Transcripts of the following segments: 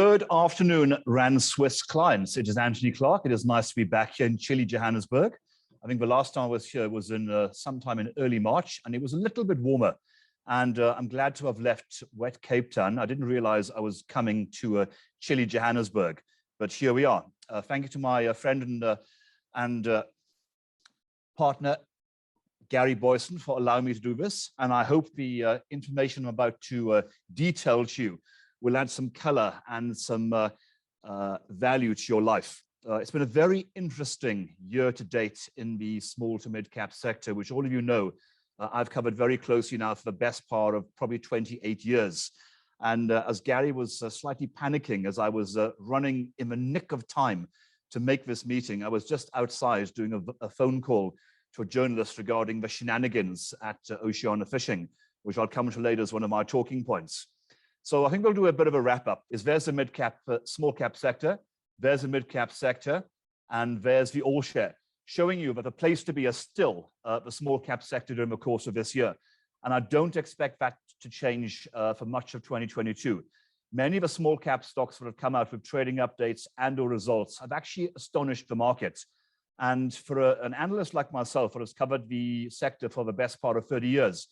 Good afternoon, Rand Swiss clients. It is Anthony Clark. It is nice to be back here in chilly Johannesburg. I think the last time I was here was in sometime in early March, and it was a little bit warmer. And I'm glad to have left wet Cape Town. I didn't realize I was coming to chilly Johannesburg, but here we are. Thank you to my friend and partner, Gary Boyson, for allowing me to do this. And I hope the information I'm about to detail to you will add some color and some value to your life. It's been a very interesting year to date in the small to mid cap sector, which all of you know I've covered very closely now for the best part of probably 28 years. And as Gary was slightly panicking as I was running in the nick of time to make this meeting, I was just outside doing a phone call to a journalist regarding the shenanigans at Oceana Fishing, which I'll come to later as one of my talking points. So I think we'll do a bit of a wrap up. There's the mid cap, small cap sector, there's the mid cap sector, and there's the all share, showing you that the place to be is still the small cap sector during the course of this year. And I don't expect that to change for much of 2022. Many of the small cap stocks that have come out with trading updates and or results have actually astonished the market. And for an analyst like myself, that has covered the sector for the best part of 30 years,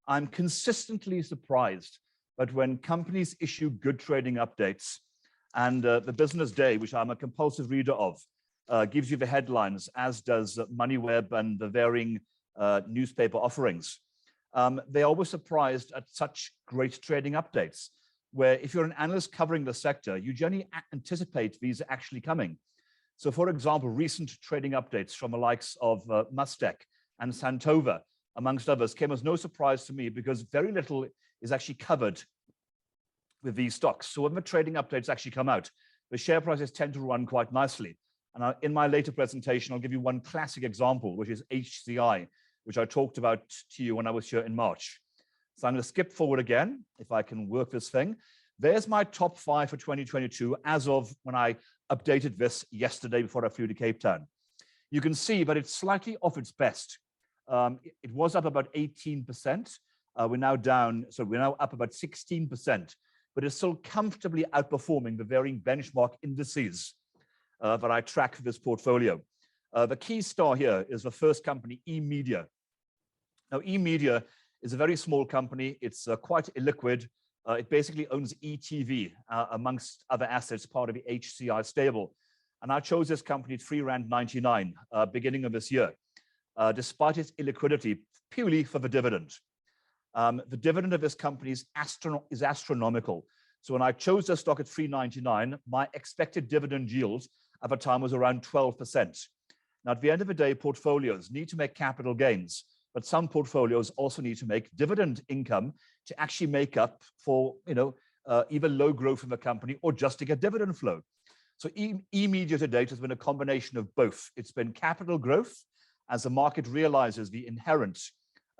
I'm consistently surprised that when companies issue good trading updates and the Business Day, which I'm a compulsive reader of, gives you the headlines, as does MoneyWeb and the varying newspaper offerings, they're always surprised at such great trading updates, where if you're an analyst covering the sector, you generally anticipate these are actually coming. So for example, recent trading updates from the likes of Mustec and Santova, amongst others, came as no surprise to me because very little is actually covered with these stocks. So when the trading updates actually come out, the share prices tend to run quite nicely. And in my later presentation, I'll give you one classic example, which is HCI, which I talked about to you when I was here in March. So I'm going to skip forward again, if I can work this thing. There's my top 5 for 2022 as of when I updated this yesterday before I flew to Cape Town. You can see that it's slightly off its best. It was up about 18%. We're now down, so we're now up about 16%, but it's still comfortably outperforming the varying benchmark indices that I track for this portfolio. The key star here is the first company, eMedia. Now, eMedia is a very small company. It's quite illiquid. It basically owns ETV, amongst other assets, part of the HCI stable. And I chose this company at R3.99, beginning of this year, despite its illiquidity, purely for the dividend. The dividend of this company is astronomical. So when I chose the stock at R3.99, my expected dividend yield at the time was around 12%. Now, at the end of the day, portfolios need to make capital gains, but some portfolios also need to make dividend income to actually make up for, either low growth in the company or just to get dividend flow. So eMedia to date has been a combination of both. It's been capital growth as the market realizes the inherent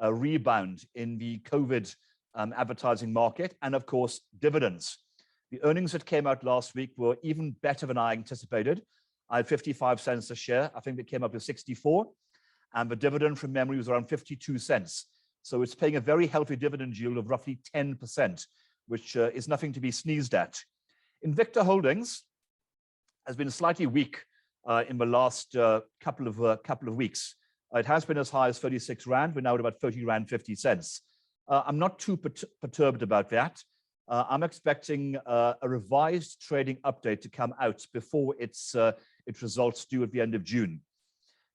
rebound in the COVID advertising market, and of course, dividends. The earnings that came out last week were even better than I anticipated. I had 55 cents a share. I think they came up to 64. And the dividend from memory was around 52 cents. So it's paying a very healthy dividend yield of roughly 10%, which is nothing to be sneezed at. Invicta Holdings has been slightly weak in the last couple of weeks. It has been as high as 36 Rand. We're now at about 30 Rand 50 cents. I'm not too perturbed about that. I'm expecting a revised trading update to come out before its results due at the end of June.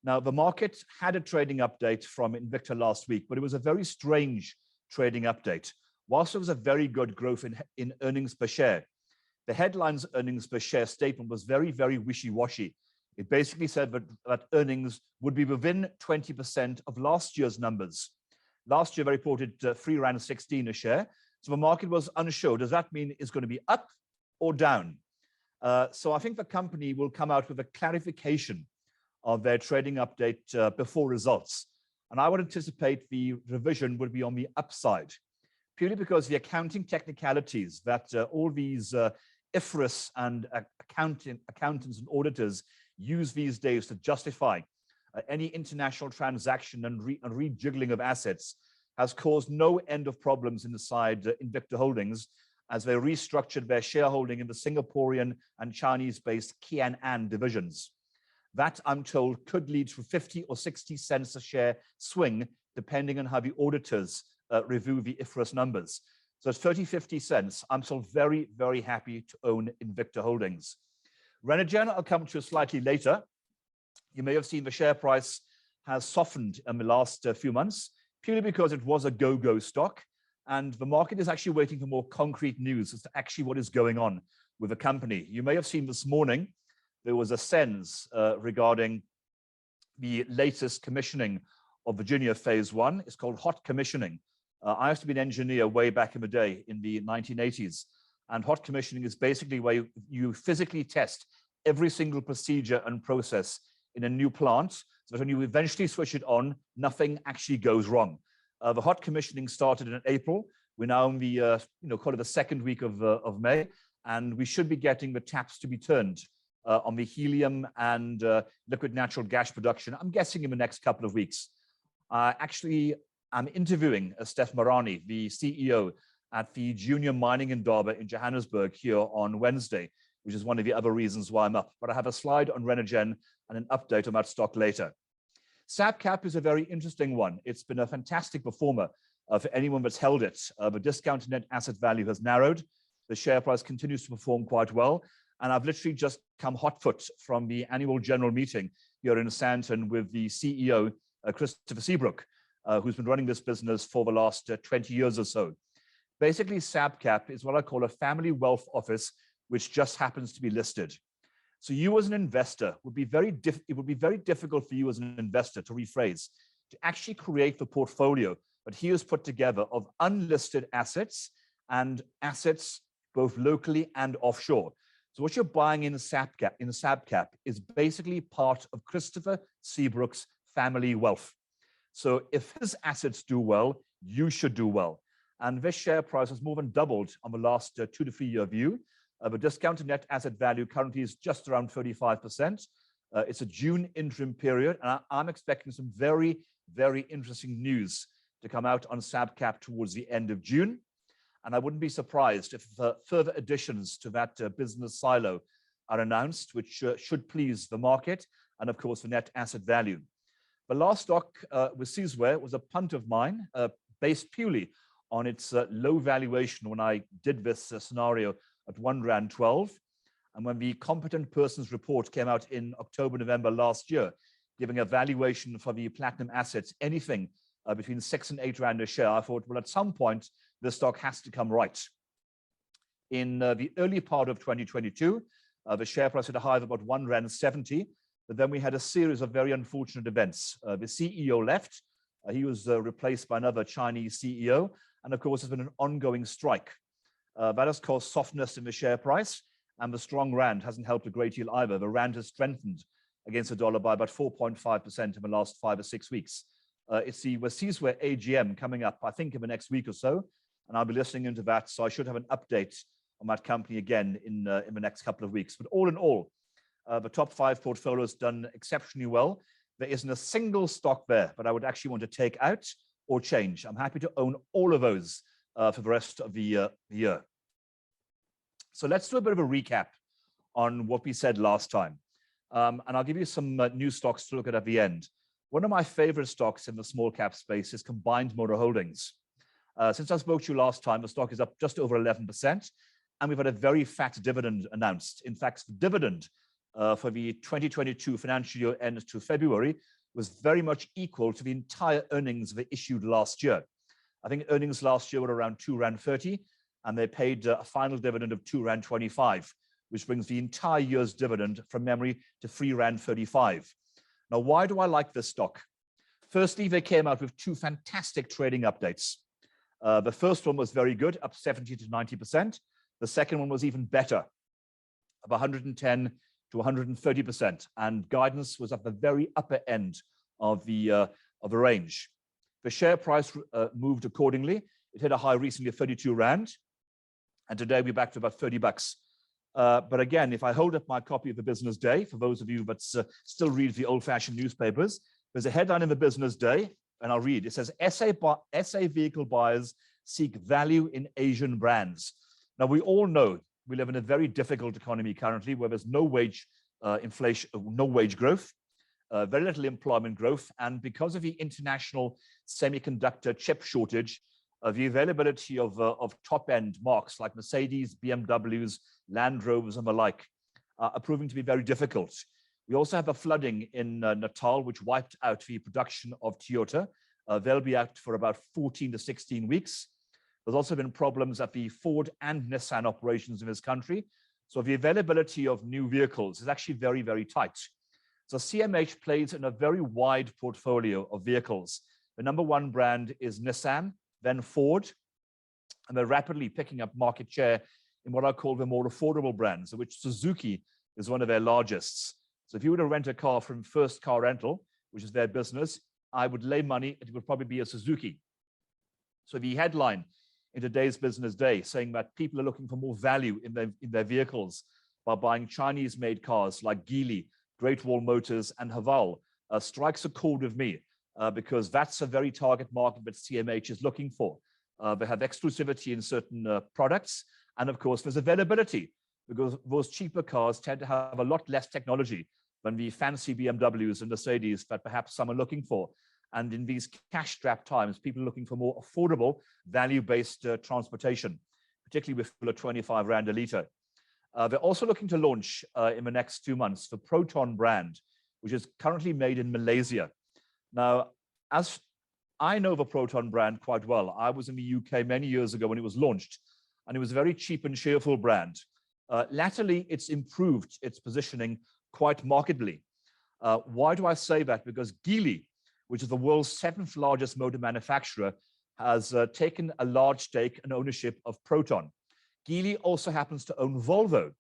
Now, the market had a trading update from Invicta last week, but it was a very strange trading update. Whilst there was a very good growth in earnings per share, the headline's earnings per share statement was very, very wishy-washy. It basically said that earnings would be within 20% of last year's numbers. Last year, they reported R3.16 a share. So the market was unsure. Does that mean it's going to be up or down? So I think the company will come out with a clarification of their trading update before results. And I would anticipate the revision would be on the upside, purely because the accounting technicalities that all these IFRS and accountants and auditors use these days to justify any international transaction and rejiggling of assets has caused no end of problems inside Invicta Holdings. as they restructured their shareholding in the Singaporean and Chinese-based Kian divisions. That, I'm told, could lead to 50 or 60 cents a share swing, depending on how the auditors review the IFRS numbers. So at 30, 50 cents, I'm still very, very happy to own Invicta Holdings. Renergen, I'll come to slightly later. You may have seen the share price has softened in the last few months, purely because it was a go-go stock. And the market is actually waiting for more concrete news as to actually what is going on with the company. You may have seen this morning, there was a SENS regarding the latest commissioning of Virginia Phase 1. It's called hot commissioning. I used to be an engineer way back in the day in the 1980s. And hot commissioning is basically where you physically test every single procedure and process in a new plant, so that when you eventually switch it on, nothing actually goes wrong. The hot commissioning started in April. We're now in the, call it the second week of May, and we should be getting the taps to be turned on the helium and liquid natural gas production, I'm guessing in the next couple of weeks. Actually, I'm interviewing Steph Marani, the CEO at the Junior Mining Indaba in Johannesburg here on Wednesday, which is one of the other reasons why I'm up. But I have a slide on Renergen and an update on that stock later. SABCAP is a very interesting one. It's been a fantastic performer for anyone that's held it. The discounted net asset value has narrowed. The share price continues to perform quite well. And I've literally just come hot foot from the annual general meeting here in Sandton with the CEO, Christopher Seabrook, who's been running this business for the last 20 years or so. Basically, SABCAP is what I call a family wealth office, which just happens to be listed. So you as an investor, it would be very difficult for you as an investor, to rephrase, to actually create the portfolio that he has put together of unlisted assets and assets both locally and offshore. So what you're buying in SABCAP is basically part of Christopher Seabrook's family wealth. So if his assets do well, you should do well. And this share price has more than doubled on the last 2 to 3 year view. The discounted net asset value currently is just around 35%. It's a June interim period, and I'm expecting some very, very interesting news to come out on SABCAP towards the end of June. And I wouldn't be surprised if further additions to that business silo are announced, which should please the market and, of course, the net asset value. The last stock with Sizwe was a punt of mine, based purely on its low valuation when I did this scenario at R1.12. And when the competent persons report came out in October, November last year, giving a valuation for the platinum assets, anything between 6 and 8 Rand a share, I thought, well, at some point, this stock has to come right. In the early part of 2022, the share price had a high of about R1.70, but then we had a series of very unfortunate events. The CEO left, he was replaced by another Chinese CEO, and of course, there's been an ongoing strike. That has caused softness in the share price, and the strong Rand hasn't helped a great deal either. The Rand has strengthened against the dollar by about 4.5% in the last 5 or 6 weeks. It's the Sizwe AGM coming up, I think, in the next week or so, and I'll be listening into that, so I should have an update on that company again in the next couple of weeks. But all in all, the top 5 portfolios done exceptionally well. There isn't a single stock there that I would actually want to take out or change. I'm happy to own all of those for the rest of the year. So let's do a bit of a recap on what we said last time. And I'll give you some new stocks to look at the end. One of my favorite stocks in the small cap space is Combined Motor Holdings. Since I spoke to you last time, the stock is up just over 11%, and we've had a very fat dividend announced. In fact, the dividend for the 2022 financial year end to February was very much equal to the entire earnings they issued last year. I think earnings last year were around R2.30, and they paid a final dividend of R2.25, which brings the entire year's dividend from memory to R3.35. Now, why do I like this stock? Firstly, they came out with 2 fantastic trading updates. The first one was very good, up 70 to 90%. The second one was even better, up 110 to 130%, and guidance was at the very upper end of the range. The share price moved accordingly. It hit a high recently of 32 Rand, and today we're back to about 30 bucks. But again, if I hold up my copy of the Business Day, for those of you that still read the old-fashioned newspapers, there's a headline in the Business Day, and I'll read. It says, SA vehicle buyers seek value in Asian brands. Now, we all know we live in a very difficult economy currently where there's no wage inflation, no wage growth, very little employment growth. And because of the international semiconductor chip shortage, the availability of top-end marques like Mercedes, BMWs, Land Rovers, and the like are proving to be very difficult. We also have a flooding in Natal, which wiped out the production of Toyota. They'll be out for about 14 to 16 weeks. There's also been problems at the Ford and Nissan operations in this country. So the availability of new vehicles is actually very, very tight. So CMH plays in a very wide portfolio of vehicles. The number one brand is Nissan, then Ford, and they're rapidly picking up market share in what I call the more affordable brands, of which Suzuki is one of their largest. So if you were to rent a car from First Car Rental, which is their business, I would lay money, it would probably be a Suzuki. So the headline in today's business day saying that people are looking for more value in their vehicles by buying Chinese-made cars like Geely, Great Wall Motors, and Haval strikes a chord with me because that's a very target market that CMH is looking for. They have exclusivity in certain products, and of course there's availability because those cheaper cars tend to have a lot less technology than the fancy BMWs and Mercedes that perhaps some are looking for. And in these cash-strapped times, people are looking for more affordable, value-based transportation, particularly with fuel at 25 Rand a litre. They're also looking to launch in the next 2 months the Proton brand, which is currently made in Malaysia. Now, as I know the Proton brand quite well, I was in the UK many years ago when it was launched, and it was a very cheap and cheerful brand. Latterly, it's improved its positioning quite markedly. Why do I say that? Because Geely, which is the world's 7th largest motor manufacturer, has taken a large stake in ownership of Proton. Geely also happens to own Volvo,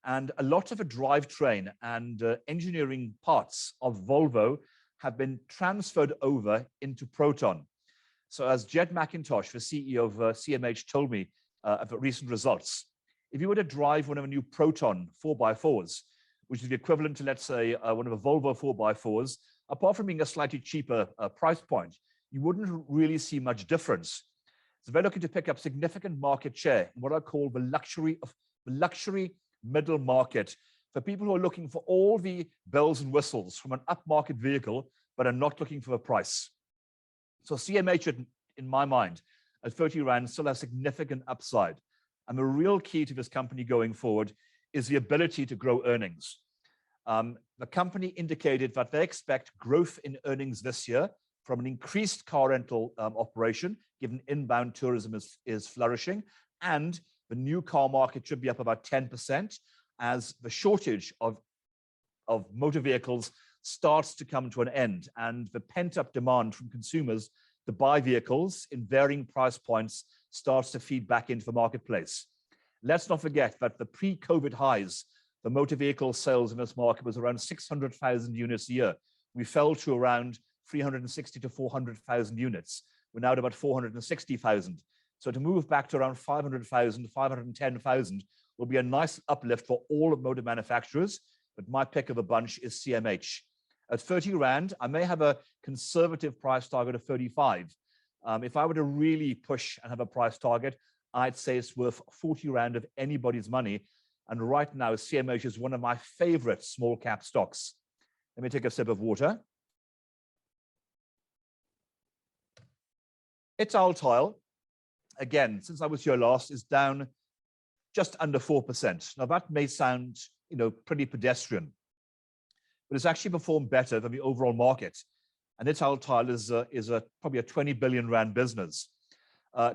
and a lot of the drivetrain and engineering parts of Volvo have been transferred over into Proton. So as Jed McIntosh, the CEO of CMH, told me at the recent results, if you were to drive one of the new Proton 4x4s, which is the equivalent to, let's say, one of the Volvo 4x4s, apart from being a slightly cheaper price point, you wouldn't really see much difference. So they're looking to pick up significant market share in what I call the luxury middle market for people who are looking for all the bells and whistles from an upmarket vehicle, but are not looking for a price. So CMH, in my mind, at 30 Rand still has significant upside. And the real key to this company going forward is the ability to grow earnings. The company indicated that they expect growth in earnings this year from an increased car rental operation, given inbound tourism is flourishing, and the new car market should be up about 10% as the shortage of motor vehicles starts to come to an end, and the pent-up demand from consumers to buy vehicles in varying price points starts to feed back into the marketplace. Let's not forget that the pre-COVID highs, the motor vehicle sales in this market was around 600,000 units a year. We fell to around 360 to 400,000 units. We're now at about 460,000. So to move back to around 500,000, 510,000 will be a nice uplift for all motor manufacturers, but my pick of the bunch is CMH. At 30 Rand, I may have a conservative price target of 35. If I were to really push and have a price target, I'd say it's worth 40 Rand of anybody's money. And right now, CMH is one of my favorite small cap stocks. Let me take a sip of water. Untitled, again, since I was here last, is down just under 4%. Now that may sound, pretty pedestrian, but it's actually performed better than the overall market. And Untitled is probably a 20 billion Rand business.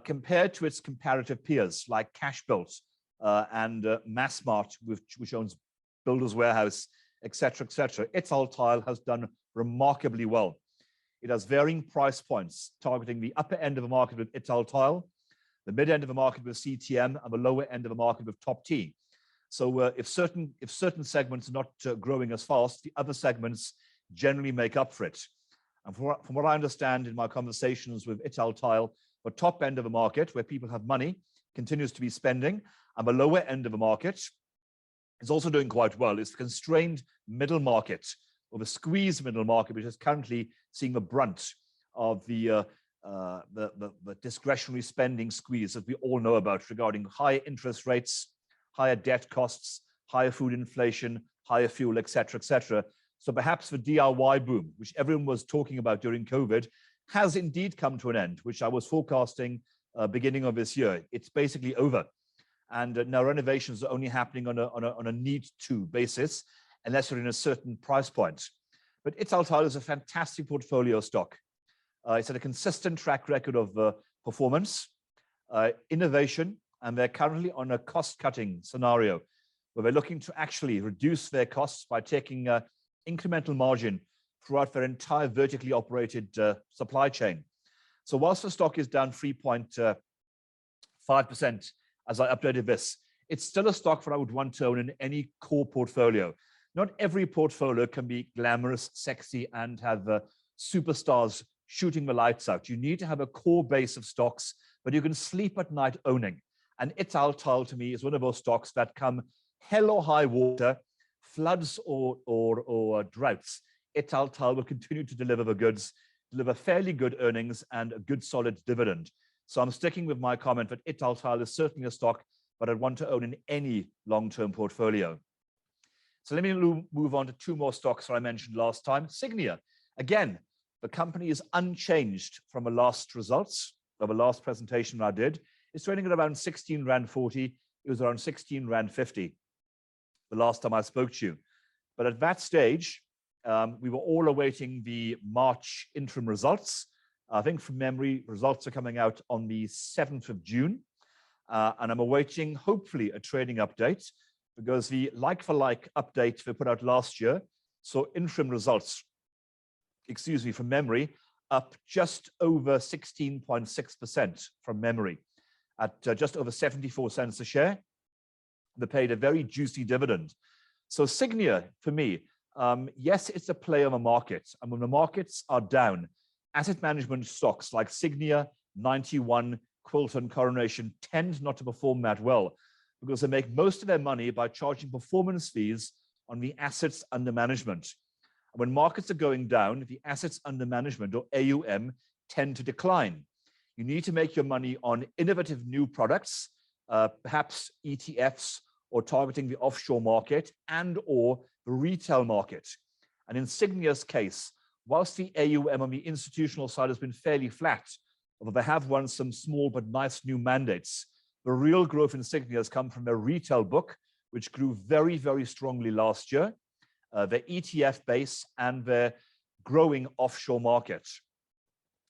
Compared to its comparative peers like Cashbuilt and Massmart, which owns Builders Warehouse, etc., Untitled has done remarkably well. It has varying price points, targeting the upper end of the market with Untitled, the mid end of the market with CTM, and the lower end of the market with Top T. So if certain segments are not growing as fast, the other segments generally make up for it. And from what I understand in my conversations with Untitled, the top end of the market, where people have money, continues to be spending, and the lower end of the market is also doing quite well. It's the constrained middle market, or the squeezed middle market, which is currently seeing the brunt of the the discretionary spending squeeze that we all know about regarding higher interest rates, higher debt costs, higher food inflation, higher fuel, et cetera, So perhaps the DIY boom, which everyone was talking about during COVID, has indeed come to an end, which I was forecasting beginning of this year. It's basically over. And now renovations are only happening on a need-to basis, unless you're in a certain price point. But Untitled is a fantastic portfolio stock. It's had a consistent track record of performance, innovation, and they're currently on a cost-cutting scenario where they're looking to actually reduce their costs by taking incremental margin throughout their entire vertically operated supply chain. So whilst the stock is down 3.5% as I updated this, it's still a stock that I would want to own in any core portfolio. Not every portfolio can be glamorous, sexy, and have superstars shooting the lights out. You need to have a core base of stocks that you can sleep at night owning. And Untitled to me is one of those stocks that come hell or high water, floods or droughts. Untitled will continue to deliver the goods, deliver fairly good earnings and a good solid dividend. So I'm sticking with my comment that Untitled is certainly a stock that I'd want to own in any long-term portfolio. So let me move on to two more stocks that I mentioned last time. Signia, again, the company is unchanged from the last results of the last presentation I did. It's trading at around 16 Rand 40. It was around 16 Rand 50 the last time I spoke to you. But at that stage, we were all awaiting the March interim results. I think from memory, results are coming out on the 7th of June. And I'm awaiting, hopefully, a trading update because the like-for-like update we put out last year, so interim results, excuse me, from memory, up just over 16.6% from memory at just over 74 cents a share. They paid a very juicy dividend. So Signia, for me, yes, it's a play on the market. And when the markets are down, asset management stocks like Signia, 91, Quilton, Coronation tend not to perform that well because they make most of their money by charging performance fees on the assets under management. And when markets are going down, the assets under management, or AUM, tend to decline. You need to make your money on innovative new products, perhaps ETFs, or targeting the offshore market and or the retail market. And in Signia's case, whilst the AUM on the institutional side has been fairly flat, although they have won some small but nice new mandates, the real growth in Signia has come from their retail book, which grew very, very strongly last year, their ETF base, and their growing offshore market.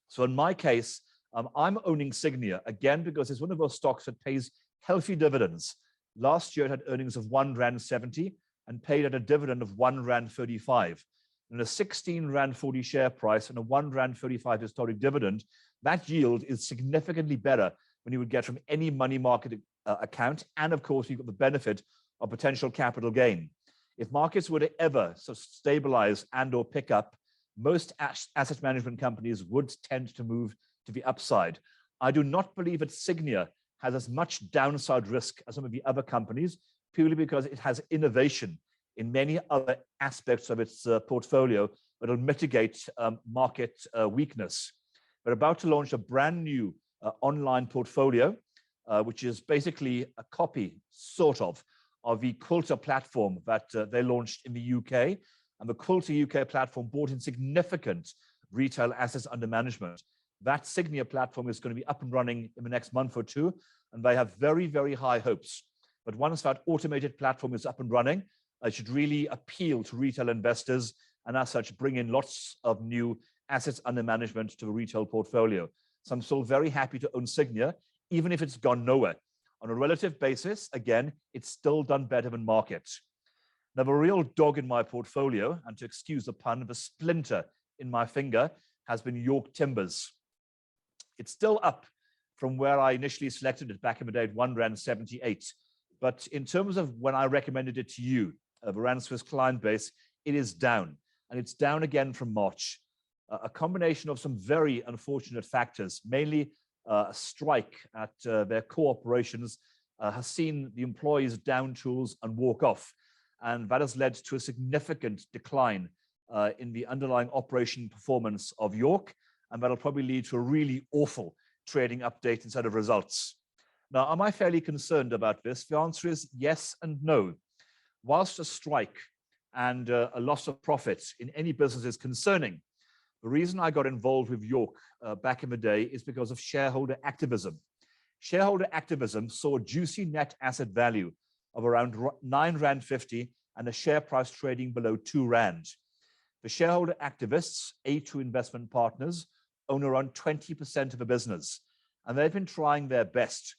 So in my case, I'm owning Signia, again, because it's one of those stocks that pays healthy dividends. Last year, it had earnings of 1 Rand 70 and paid at a dividend of 1 Rand 35. And a 16 Rand 40 share price and a 1 Rand 35 historic dividend, that yield is significantly better than you would get from any money market account. And of course, you've got the benefit of potential capital gain. If markets were to ever stabilize and or pick up, most asset management companies would tend to move to the upside. I do not believe that Signia has as much downside risk as some of the other companies, purely because it has innovation in many other aspects of its portfolio that will mitigate market weakness. They're about to launch a brand new online portfolio, which is basically a copy, sort of the Quilter platform that they launched in the UK. And the Quilter UK platform brought in significant retail assets under management. That Signia platform is going to be up and running in the next month or two, and they have very, very high hopes. But once that automated platform is up and running, it should really appeal to retail investors and as such bring in lots of new assets under management to the retail portfolio. So I'm still very happy to own Signia, even if it's gone nowhere. On a relative basis, again, it's still done better than market. Now, the real dog in my portfolio, and to excuse the pun, the splinter in my finger, has been York Timbers. It's still up from where I initially selected it back in the day at 1 Rand 78. But in terms of when I recommended it to you, the Rand Swiss client base, it is down. And it's down again from March. A combination of some very unfortunate factors, mainly a strike at their core operations has seen the employees down tools and walk off. And that has led to a significant decline in the underlying operation performance of York. and that'll probably lead to a really awful trading update instead of results. Now, am I fairly concerned about this? The answer is yes and no. Whilst a strike and a loss of profits in any business is concerning, the reason I got involved with York back in the day is because of shareholder activism. Shareholder activism saw juicy net asset value of around £9.50 and a share price trading below £2. The shareholder activists, A2 investment partners, own around 20% of the business, and they've been trying their best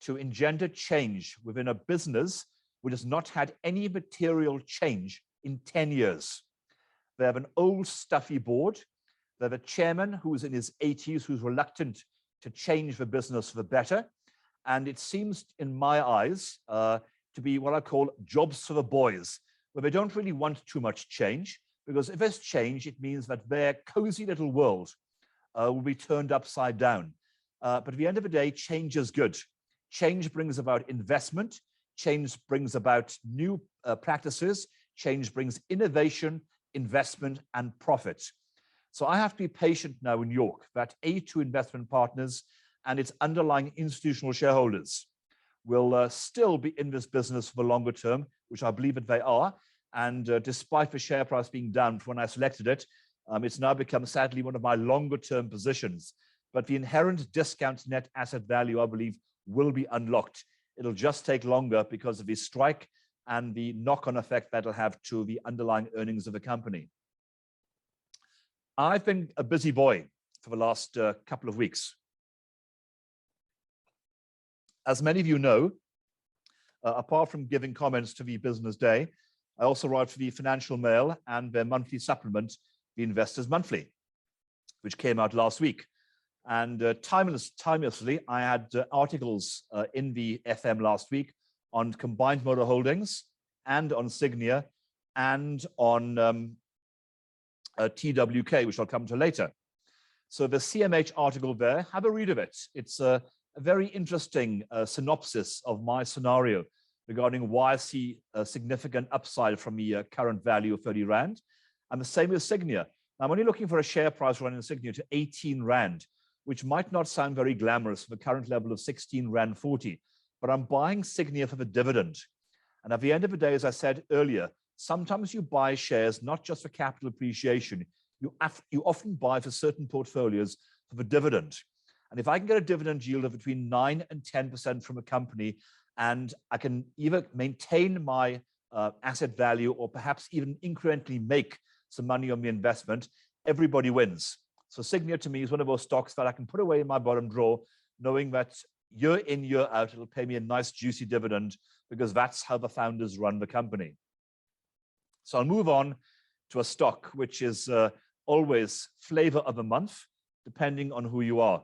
to engender change within a business which has not had any material change in 10 years. They have an old, stuffy board. They have a chairman who's in his 80s, who's reluctant to change the business for the better. And it seems, in my eyes, to be what I call jobs for the boys, where they don't really want too much change, because if there's change, it means that their cozy little world will be turned upside down. But at the end of the day, change is good. Change brings about investment. Change brings about new practices. Change brings innovation, investment, and profit. So I have to be patient now in York that A2 investment partners and its underlying institutional shareholders will still be in this business for the longer term, which I believe that they are. And despite the share price being down when I selected it, it's now become sadly one of my longer term positions. But the inherent discount net asset value, I believe, will be unlocked. It'll just take longer because of the strike and the knock-on effect that'll have to the underlying earnings of the company. I've been a busy boy for the last couple of weeks. As many of you know, apart from giving comments to the Business Day, I also write for the Financial Mail and their monthly supplement, the Investors Monthly, which came out last week. And timelessly, I had articles in the FM last week on combined motor holdings and on Signia and on TWK, which I'll come to later. So the CMH article there, have a read of it. It's a very interesting synopsis of my scenario regarding why I see a significant upside from the current value of 30 Rand. And the same with Signia. I'm only looking for a share price running Signia to 18 Rand, which might not sound very glamorous for the current level of 16 Rand 40, but I'm buying Signia for the dividend. And at the end of the day, as I said earlier, sometimes you buy shares not just for capital appreciation, you often buy for certain portfolios for the dividend. And if I can get a dividend yield of between 9 and 10% from a company, and I can either maintain my asset value or perhaps even incrementally make some money on the investment, everybody wins. So Signia to me is one of those stocks that I can put away in my bottom drawer, knowing that year in, year out, it'll pay me a nice juicy dividend, because that's how the founders run the company. So I'll move on to a stock which is always flavor of the month, depending on who you are.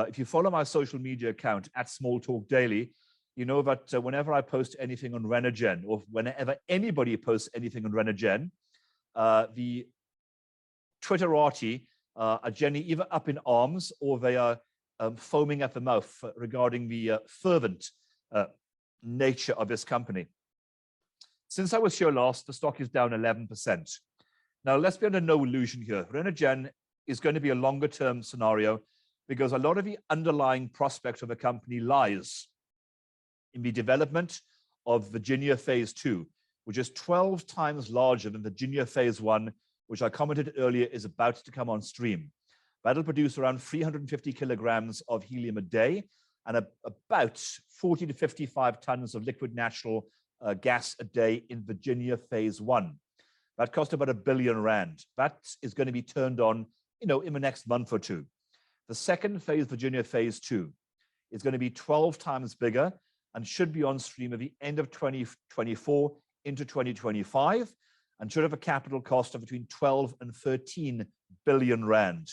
If you follow my social media account at Small Talk Daily, you know that whenever I post anything on Renogen, or whenever anybody posts anything on Renogen, the Twitterati are generally either up in arms or they are foaming at the mouth regarding the fervent nature of this company. Since I was here last, the stock is down 11%. Now, let's be under no illusion here. Renogen is going to be a longer term scenario because a lot of the underlying prospect of the company lies in the development of Virginia Phase 2, which is 12 times larger than Virginia Phase 1, which I commented earlier is about to come on stream. That'll produce around 350 kilograms of helium a day and about 40 to 55 tons of liquid natural gas a day in Virginia Phase 1. That cost about R1 billion. That is going to be turned on, in the next month or two. The second phase, Virginia Phase 2, is going to be 12 times bigger and should be on stream at the end of 2024 into 2025, and should have a capital cost of between 12 and 13 billion Rand.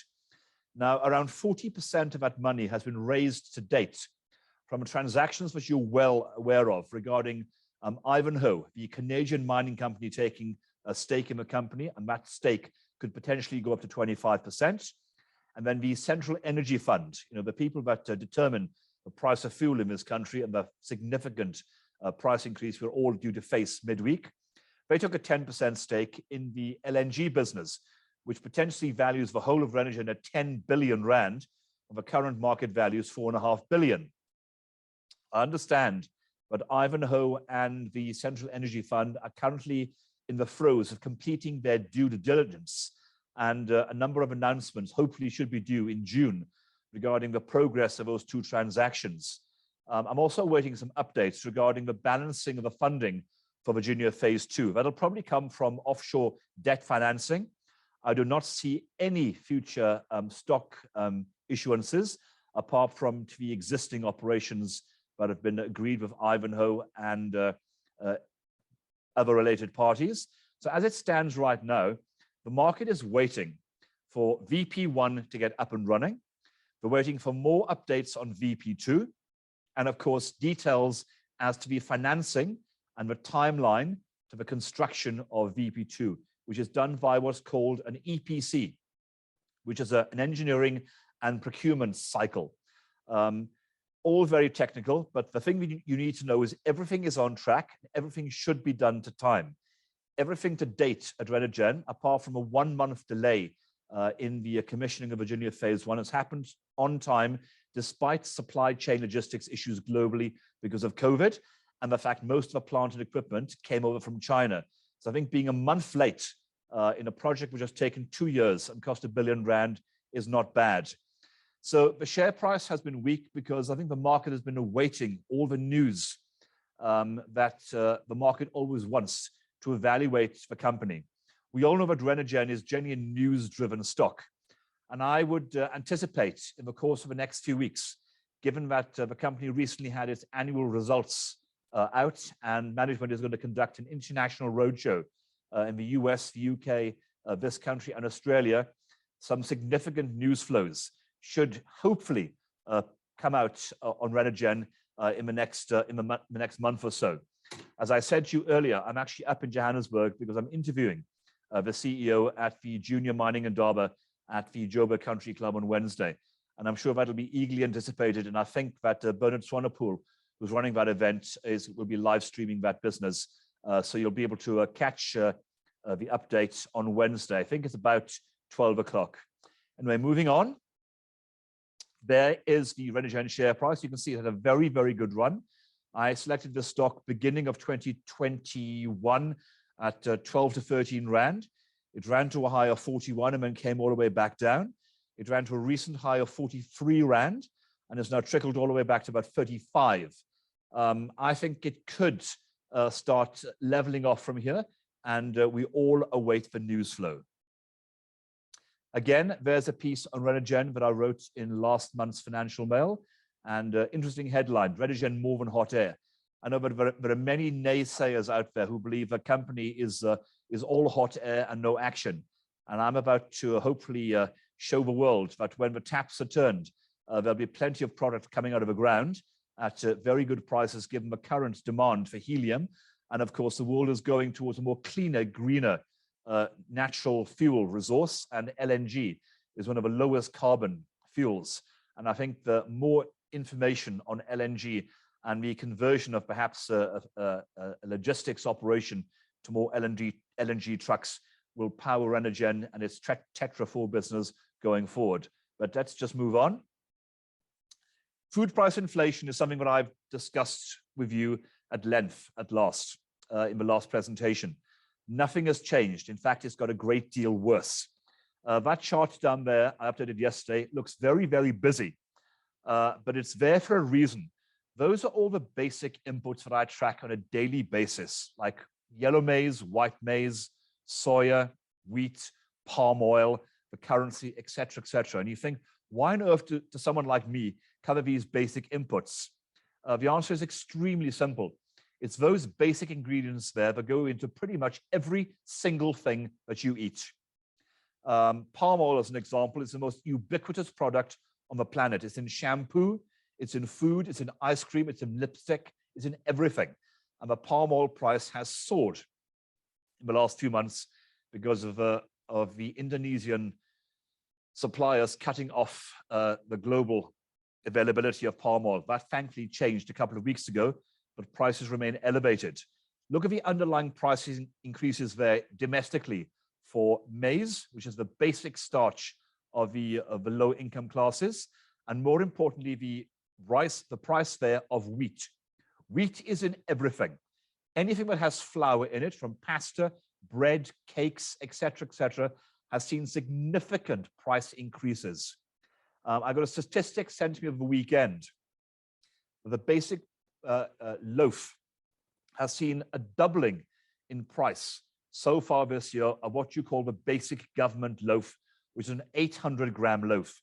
Now, around 40% of that money has been raised to date from transactions which you're well aware of regarding Ivanhoe, the Canadian mining company, taking a stake in the company, and that stake could potentially go up to 25%. And then the Central Energy Fund, the people that determine the price of fuel in this country and the significant price increase we're all due to face midweek. They took a 10% stake in the LNG business, which potentially values the whole of Renergen at 10 billion rand, of a current market value is 4.5 billion. I understand, but Ivanhoe and the Central Energy Fund are currently in the throes of completing their due diligence, and a number of announcements hopefully should be due in June regarding the progress of those two transactions. I'm also awaiting some updates regarding the balancing of the funding for Virginia Phase 2. That'll probably come from offshore debt financing. I do not see any future stock issuances apart from the existing operations that have been agreed with Ivanhoe and other related parties. So as it stands right now, the market is waiting for VP1 to get up and running. We're waiting for more updates on VP2, and of course, details as to the financing and the timeline to the construction of VP2, which is done by what's called an EPC, which is an engineering and procurement cycle. All very technical, but the thing you need to know is everything is on track. Everything should be done to time. Everything to date at Renergen, apart from a 1-month delay in the commissioning of Virginia Phase 1, has happened on time, despite supply chain logistics issues globally because of COVID, and the fact most of the plant and equipment came over from China. So I think being a month late in a project which has taken 2 years and cost R1 billion is not bad. So the share price has been weak because I think the market has been awaiting all the news that the market always wants to evaluate the company. We all know that Renergen is generally a news-driven stock. And I would anticipate in the course of the next few weeks, given that the company recently had its annual results out and management is going to conduct an international roadshow in the US, the UK, this country and Australia, some significant news flows should hopefully come out on Renergen in the next month or so. As I said to you earlier, I'm actually up in Johannesburg because I'm interviewing the CEO at the Junior Mining Indaba at the Joburg Country Club on Wednesday. And I'm sure that'll be eagerly anticipated. And I think that Bernard Swanepoel, who's running that event, will be live streaming that business. So you'll be able to catch the update on Wednesday. I think it's about 12 o'clock. Anyway, moving on. There is the Renergen share price. You can see it had a very, very good run. I selected the stock beginning of 2021 at 12 to 13 rand. It ran to a high of 41 and then came all the way back down. It ran to a recent high of 43 rand and has now trickled all the way back to about 35. I think it could start leveling off from here, and we all await the news flow. Again, there's a piece on Renergen that I wrote in last month's Financial Mail, and interesting headline, Renergen more than hot air. I know that there are many naysayers out there who believe the company is all hot air and no action. And I'm about to hopefully show the world that when the taps are turned, there'll be plenty of product coming out of the ground at very good prices given the current demand for helium. And of course, the world is going towards a more cleaner, greener natural fuel resource, and LNG is one of the lowest carbon fuels. And I think the more information on LNG and the conversion of perhaps a logistics operation to more LNG trucks will power Renergen and its Tetra 4 business going forward. But let's just move on. Food price inflation is something that I've discussed with you at length in the last presentation. Nothing has changed. In fact, it's got a great deal worse. That chart down there, I updated yesterday, looks very, very busy, but it's there for a reason. Those are all the basic inputs that I track on a daily basis, like yellow maize, white maize, soya, wheat, palm oil, the currency, et cetera, and you think, why on earth do someone like me cover these basic inputs? The answer is extremely simple. It's those basic ingredients there that go into pretty much every single thing that you eat. Palm oil, as an example, is the most ubiquitous product on the planet. It's in shampoo, it's in food, it's in ice cream, it's in lipstick, it's in everything. And the palm oil price has soared in the last few months because of the Indonesian suppliers cutting off the global availability of palm oil. That thankfully changed a couple of weeks ago, but prices remain elevated. Look at the underlying pricing increases there domestically for maize, which is the basic starch of the low income classes, and more importantly, the price there of wheat. Wheat is in everything. Anything that has flour in it, from pasta, bread, cakes, etc., has seen significant price increases. I got a statistic sent to me over the weekend. The basic loaf has seen a doubling in price so far this year of what you call the basic government loaf, which is an 800-gram loaf.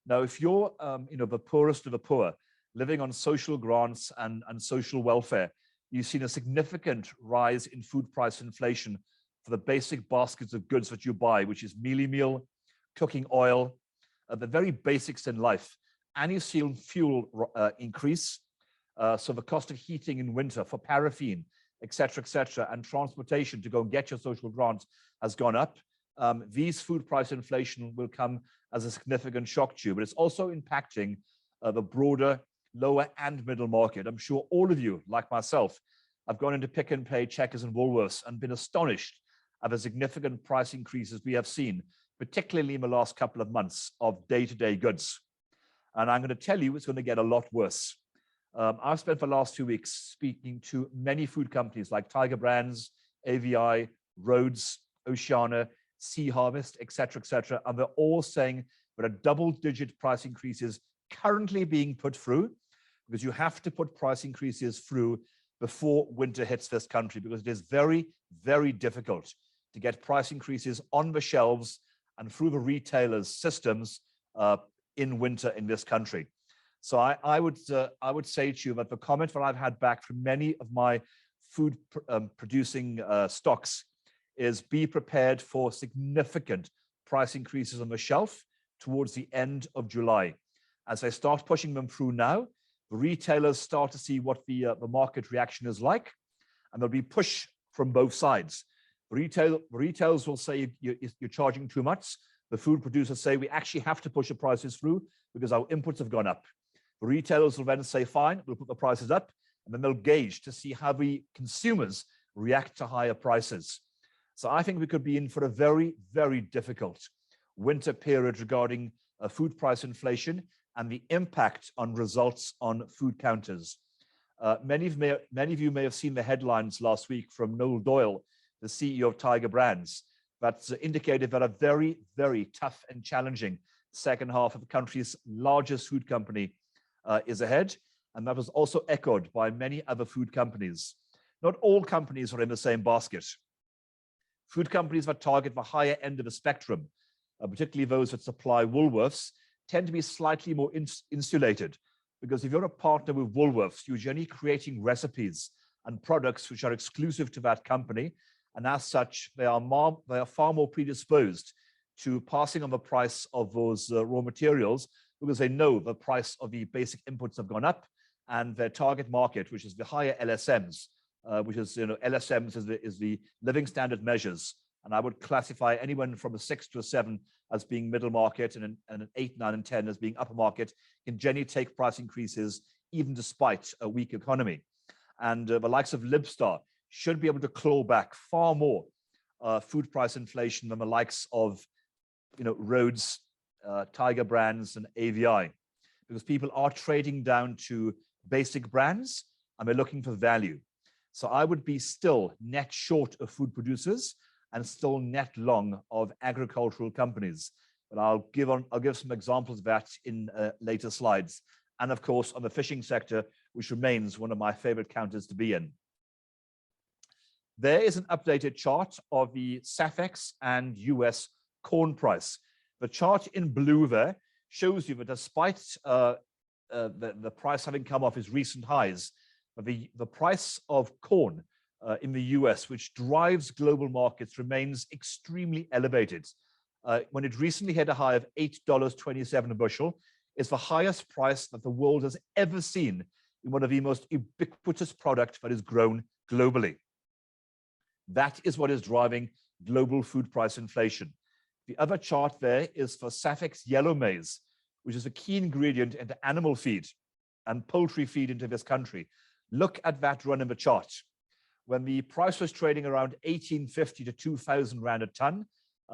Now, if you're the poorest of the poor, living on social grants and social welfare, you've seen a significant rise in food price inflation for the basic baskets of goods that you buy, which is mealie meal, cooking oil, the very basics in life. And you've seen fuel increase. So the cost of heating in winter for paraffin, etc., and transportation to go and get your social grants has gone up. These food price inflation will come as a significant shock to you, but it's also impacting the broader lower and middle market. I'm sure all of you, like myself, have gone into Pick and Pay, Checkers and Woolworths and been astonished at the significant price increases we have seen, particularly in the last couple of months, of day-to-day goods. And I'm going to tell you, it's going to get a lot worse. I've spent the last 2 weeks speaking to many food companies like Tiger Brands, AVI, Rhodes, Oceana, Sea Harvest, etc., and they're all saying there are double-digit price increases currently being put through, because you have to put price increases through before winter hits this country, because it is very, very difficult to get price increases on the shelves and through the retailers' systems in winter in this country. So I would say to you that the comment that I've had back from many of my food producing stocks is be prepared for significant price increases on the shelf towards the end of July. As they start pushing them through now, the retailers start to see what the market reaction is like, and there'll be push from both sides. Retailers will say you're charging too much. The food producers say we actually have to push the prices through because our inputs have gone up. The retailers will then say, fine, we'll put the prices up, and then they'll gauge to see how the consumers react to higher prices. So I think we could be in for a very, very difficult winter period regarding food price inflation and the impact on results on food counters. Many of you may have seen the headlines last week from Noel Doyle, the CEO of Tiger Brands, that indicated that a very, very tough and challenging second half of the country's largest food company is ahead. And that was also echoed by many other food companies. Not all companies are in the same basket. Food companies that target the higher end of the spectrum, particularly those that supply Woolworths, tend to be slightly more insulated, because if you're a partner with Woolworths, you're generally creating recipes and products which are exclusive to that company, and as such, they are far more predisposed to passing on the price of those raw materials, because they know the price of the basic inputs have gone up, and their target market, which is the higher LSMs, which is LSMs is the living standard measures, and I would classify anyone from a 6 to a 7 as being middle market, and an 8, 9, and 10 as being upper market, can generally take price increases even despite a weak economy. And the likes of Libstar should be able to claw back far more food price inflation than the likes of Rhodes, Tiger Brands, and AVI, because people are trading down to basic brands and they're looking for value. So I would be still net short of food producers and still net long of agricultural companies. But I'll give some examples of that in later slides. And of course, on the fishing sector, which remains one of my favorite counters to be in. There is an updated chart of the SAFEX and US corn price. The chart in blue there shows you that despite the price having come off its recent highs, the price of corn in the US, which drives global markets, remains extremely elevated. When it recently hit a high of $8.27 a bushel, it's the highest price that the world has ever seen in one of the most ubiquitous products that is grown globally. That is what is driving global food price inflation. The other chart there is for SAFEX yellow maize, which is a key ingredient into animal feed and poultry feed into this country. Look at that run in the chart. When the price was trading around 1850 to 2000 rand a ton,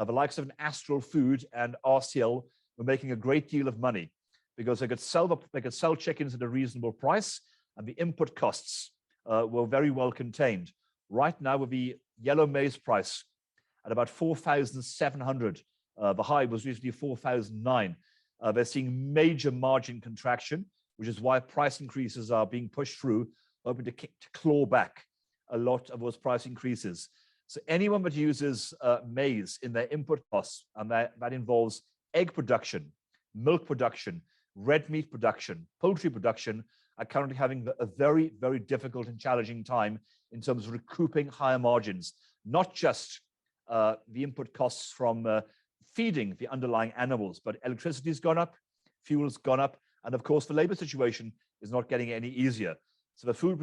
The likes of an Astral Food and RCL were making a great deal of money because they could sell chickens at a reasonable price, and the input costs were very well contained. Right now, with the yellow maize price at about 4,700, the high was recently 4,009. They're seeing major margin contraction, which is why price increases are being pushed through, hoping to claw back a lot of those price increases. So anyone that uses maize in their input costs, and that involves egg production, milk production, red meat production, poultry production, are currently having a very, very difficult and challenging time in terms of recouping higher margins, not just the input costs from feeding the underlying animals, but electricity's gone up, fuel's gone up, and of course the labor situation is not getting any easier. So the food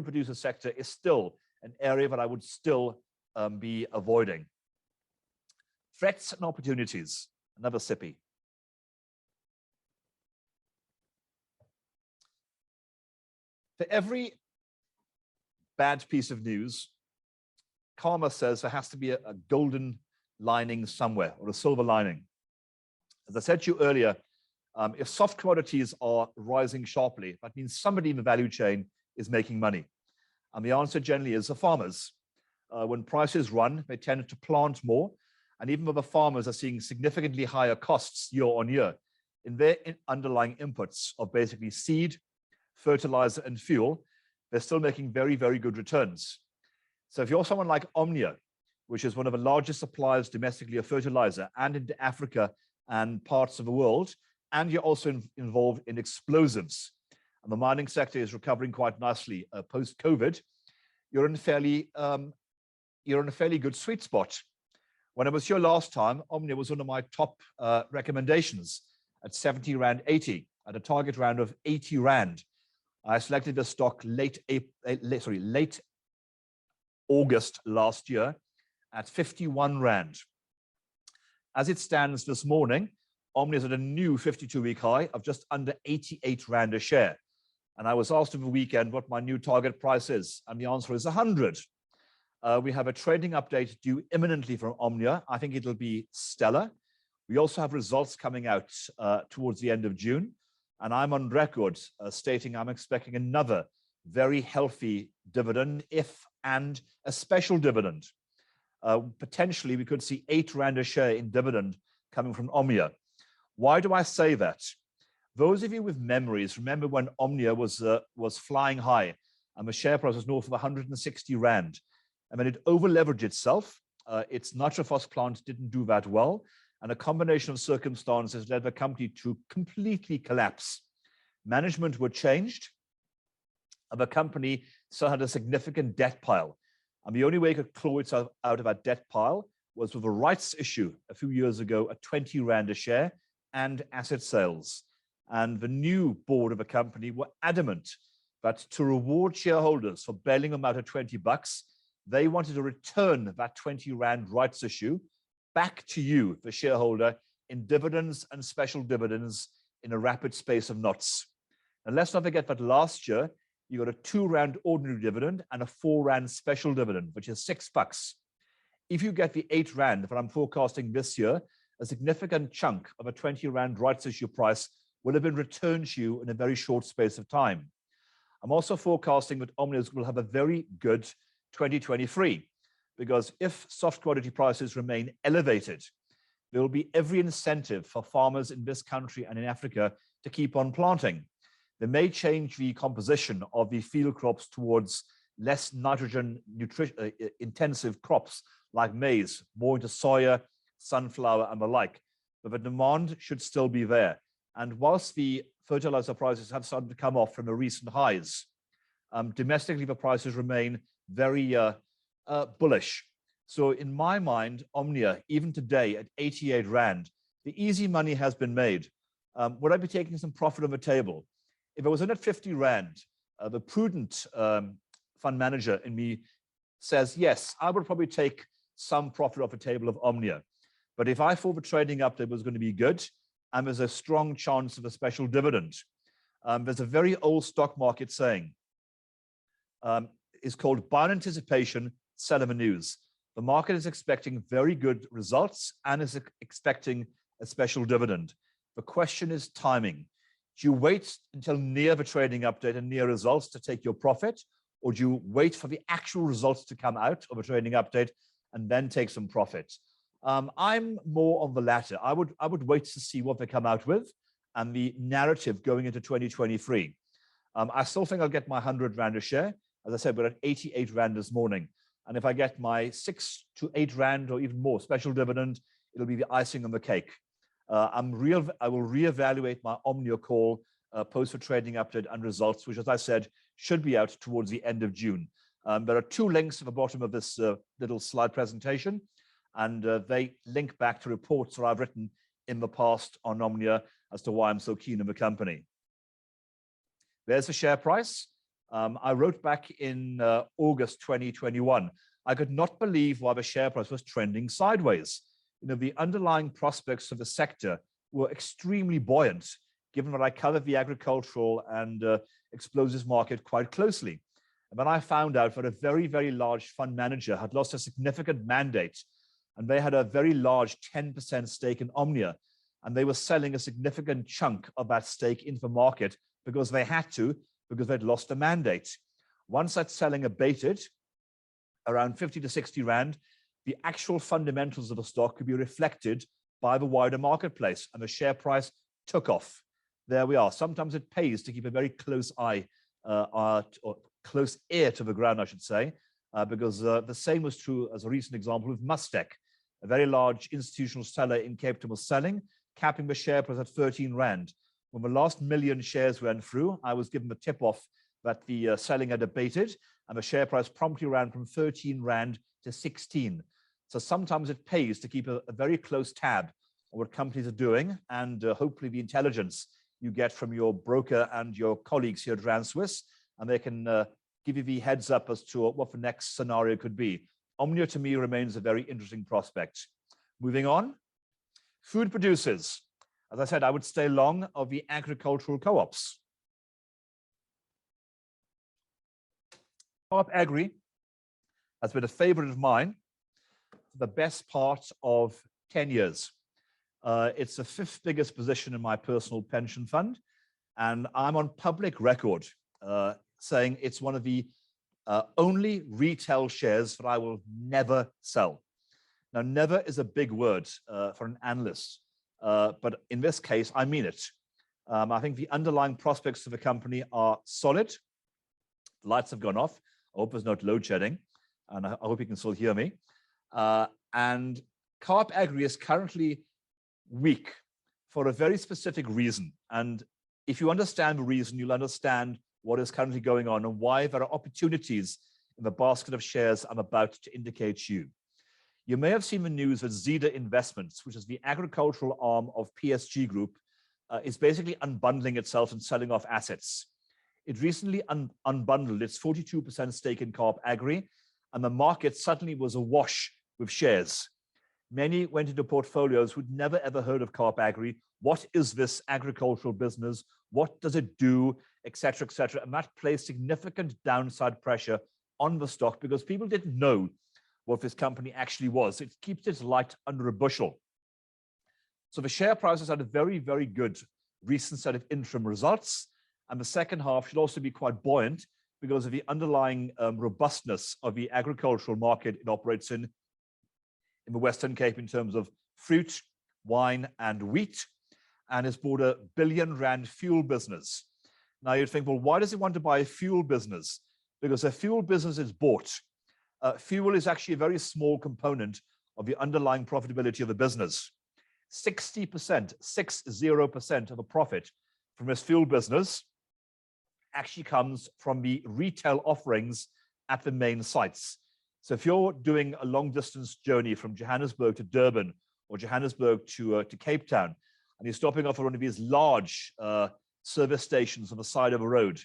producer sector is still an area that I would still be avoiding. Threats and opportunities, another sippy. For every bad piece of news, karma says there has to be a golden lining somewhere, or a silver lining. As I said to you earlier, if soft commodities are rising sharply, that means somebody in the value chain is making money. And the answer generally is the farmers. When prices run, they tend to plant more. And even though the farmers are seeing significantly higher costs year on year in their underlying inputs of basically seed, fertilizer, and fuel, they're still making very, very good returns. So if you're someone like Omnia, which is one of the largest suppliers domestically of fertilizer and into Africa and parts of the world, and you're also involved in explosives, and the mining sector is recovering quite nicely post-COVID, you're in a fairly good sweet spot. When I was here last time, Omnia was one of my top recommendations at 70 Rand 80, at a target round of 80 Rand. I selected the stock late August last year at 51 Rand. As it stands this morning, Omnia is at a new 52-week high of just under 88 Rand a share. And I was asked over the weekend what my new target price is, and the answer is 100. We have a trading update due imminently from Omnia. I think it'll be stellar. We also have results coming out towards the end of June, and I'm on record stating I'm expecting another very healthy dividend, and a special dividend. Potentially, we could see 8 Rand a share in dividend coming from Omnia. Why do I say that? Those of you with memories remember when Omnia was flying high and the share price was north of 160 Rand. And then it over-leveraged itself. Its nitrophos plant didn't do that well. And a combination of circumstances led the company to completely collapse. Management were changed. And the company still had a significant debt pile. And the only way it could claw itself out of that debt pile was with a rights issue a few years ago at 20 Rand a share and asset sales. And the new board of the company were adamant that to reward shareholders for bailing them out at $20, they wanted to return that 20 Rand rights issue back to you, the shareholder, in dividends and special dividends in a rapid space of knots. And let's not forget that last year, you got a 2 Rand ordinary dividend and a 4 Rand special dividend, which is $6. If you get the 8 Rand that I'm forecasting this year, a significant chunk of a 20 Rand rights issue price will have been returned to you in a very short space of time. I'm also forecasting that Omnia will have a very good 2023, because if soft commodity prices remain elevated, there will be every incentive for farmers in this country and in Africa to keep on planting. They may change the composition of the field crops towards less nitrogen intensive crops like maize, more into soya, sunflower, and the like. But the demand should still be there. And whilst the fertilizer prices have started to come off from the recent highs, domestically the prices remain very bullish. So in my mind, Omnia, even today at 88 Rand, the easy money has been made. Would I be taking some profit on the table? If I was in at 50 Rand, the prudent fund manager in me says, yes, I would probably take some profit off the table of Omnia. But if I thought the trading update was going to be good, and there's a strong chance of a special dividend, there's a very old stock market saying, it's called buy in anticipation, sell in the news. The market is expecting very good results and is expecting a special dividend. The question is timing. Do you wait until near the trading update and near results to take your profit, or do you wait for the actual results to come out of a trading update and then take some profit? I'm more on the latter. I would wait to see what they come out with and the narrative going into 2023. I still think I'll get my 100 Rand a share. As I said, we're at 88 Rand this morning. And if I get my 6 to 8 Rand or even more special dividend, it'll be the icing on the cake. I will reevaluate my Omnia call post for trading update and results, which, as I said, should be out towards the end of June. There are 2 links at the bottom of this little slide presentation, and they link back to reports that I've written in the past on Omnia as to why I'm so keen on the company. There's the share price. I wrote back in August 2021, I could not believe why the share price was trending sideways. The underlying prospects of the sector were extremely buoyant, given that I covered the agricultural and explosives market quite closely. And then I found out that a very, very large fund manager had lost a significant mandate, and they had a very large 10% stake in Omnia, and they were selling a significant chunk of that stake into the market because they had to, because they'd lost a mandate. Once that selling abated, around 50 to 60 Rand, the actual fundamentals of the stock could be reflected by the wider marketplace, and the share price took off. There we are. Sometimes it pays to keep a very close eye, or close ear to the ground, I should say, because the same was true as a recent example with Mustek. A very large institutional seller in Cape Town was selling, capping the share price at 13 Rand. When the last million shares went through, I was given the tip-off that the selling had abated, and the share price promptly ran from 13 Rand to 16. So sometimes it pays to keep a very close tab on what companies are doing, and hopefully the intelligence you get from your broker and your colleagues here at Rand Swiss, and they can give you the heads up as to what the next scenario could be. Omnia, to me, remains a very interesting prospect. Moving on, food producers. As I said, I would stay long of the agricultural co-ops. Co-op Agri has been a favorite of mine for the best part of 10 years. It's the 5th biggest position in my personal pension fund, and I'm on public record saying it's one of the only retail shares that I will never sell. Now, never is a big word for an analyst, but in this case, I mean it. I think the underlying prospects of the company are solid. The lights have gone off. I hope there's no load shedding, and I hope you can still hear me. And Co-op Agri is currently weak for a very specific reason. And if you understand the reason, you'll understand what is currently going on and why there are opportunities in the basket of shares I'm about to indicate to you. You may have seen the news that Zeda Investments, which is the agricultural arm of PSG Group, is basically unbundling itself and selling off assets. It recently unbundled its 42% stake in Co-op Agri, and the market suddenly was awash with shares. Many went into portfolios who'd never ever heard of Co-op Agri. What is this agricultural business? What does it do? Et cetera, et cetera. And that placed significant downside pressure on the stock because people didn't know what this company actually was. It keeps its light under a bushel. So the share price has had a very, very good recent set of interim results. And the second half should also be quite buoyant because of the underlying robustness of the agricultural market it operates in the Western Cape in terms of fruit, wine, and wheat, and has bought a R1 billion fuel business. Now you'd think, well, why does it want to buy a fuel business? Because a fuel business is bought. Fuel is actually a very small component of the underlying profitability of the business. 60%, 60% of the profit from this fuel business actually comes from the retail offerings at the main sites. So if you're doing a long distance journey from Johannesburg to Durban or Johannesburg to Cape Town, and you're stopping off at one of these large service stations on the side of a road,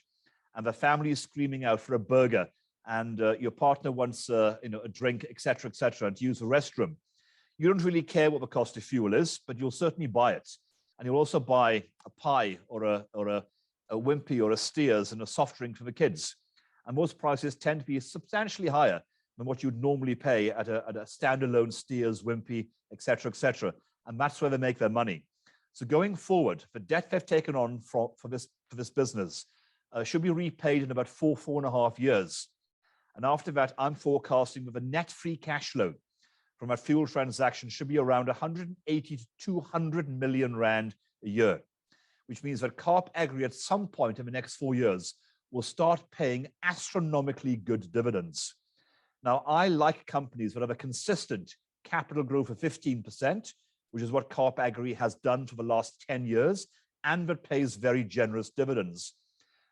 and the family is screaming out for a burger, and your partner wants a drink, etc., and to use the restroom, you don't really care what the cost of fuel is, but you'll certainly buy it. And you'll also buy a pie or a Wimpy or a Steers and a soft drink for the kids. And those prices tend to be substantially higher than what you'd normally pay at a standalone Steers, Wimpy, et cetera, and that's where they make their money. So going forward, the debt they've taken on for this business should be repaid in about 4.5 years. And after that, I'm forecasting with a net free cash flow from a fuel transaction should be around 180 to 200 million rand a year, which means that Carp Agri at some point in the next 4 years will start paying astronomically good dividends. Now, I like companies that have a consistent capital growth of 15%, which is what Carp Agri has done for the last 10 years, and that pays very generous dividends.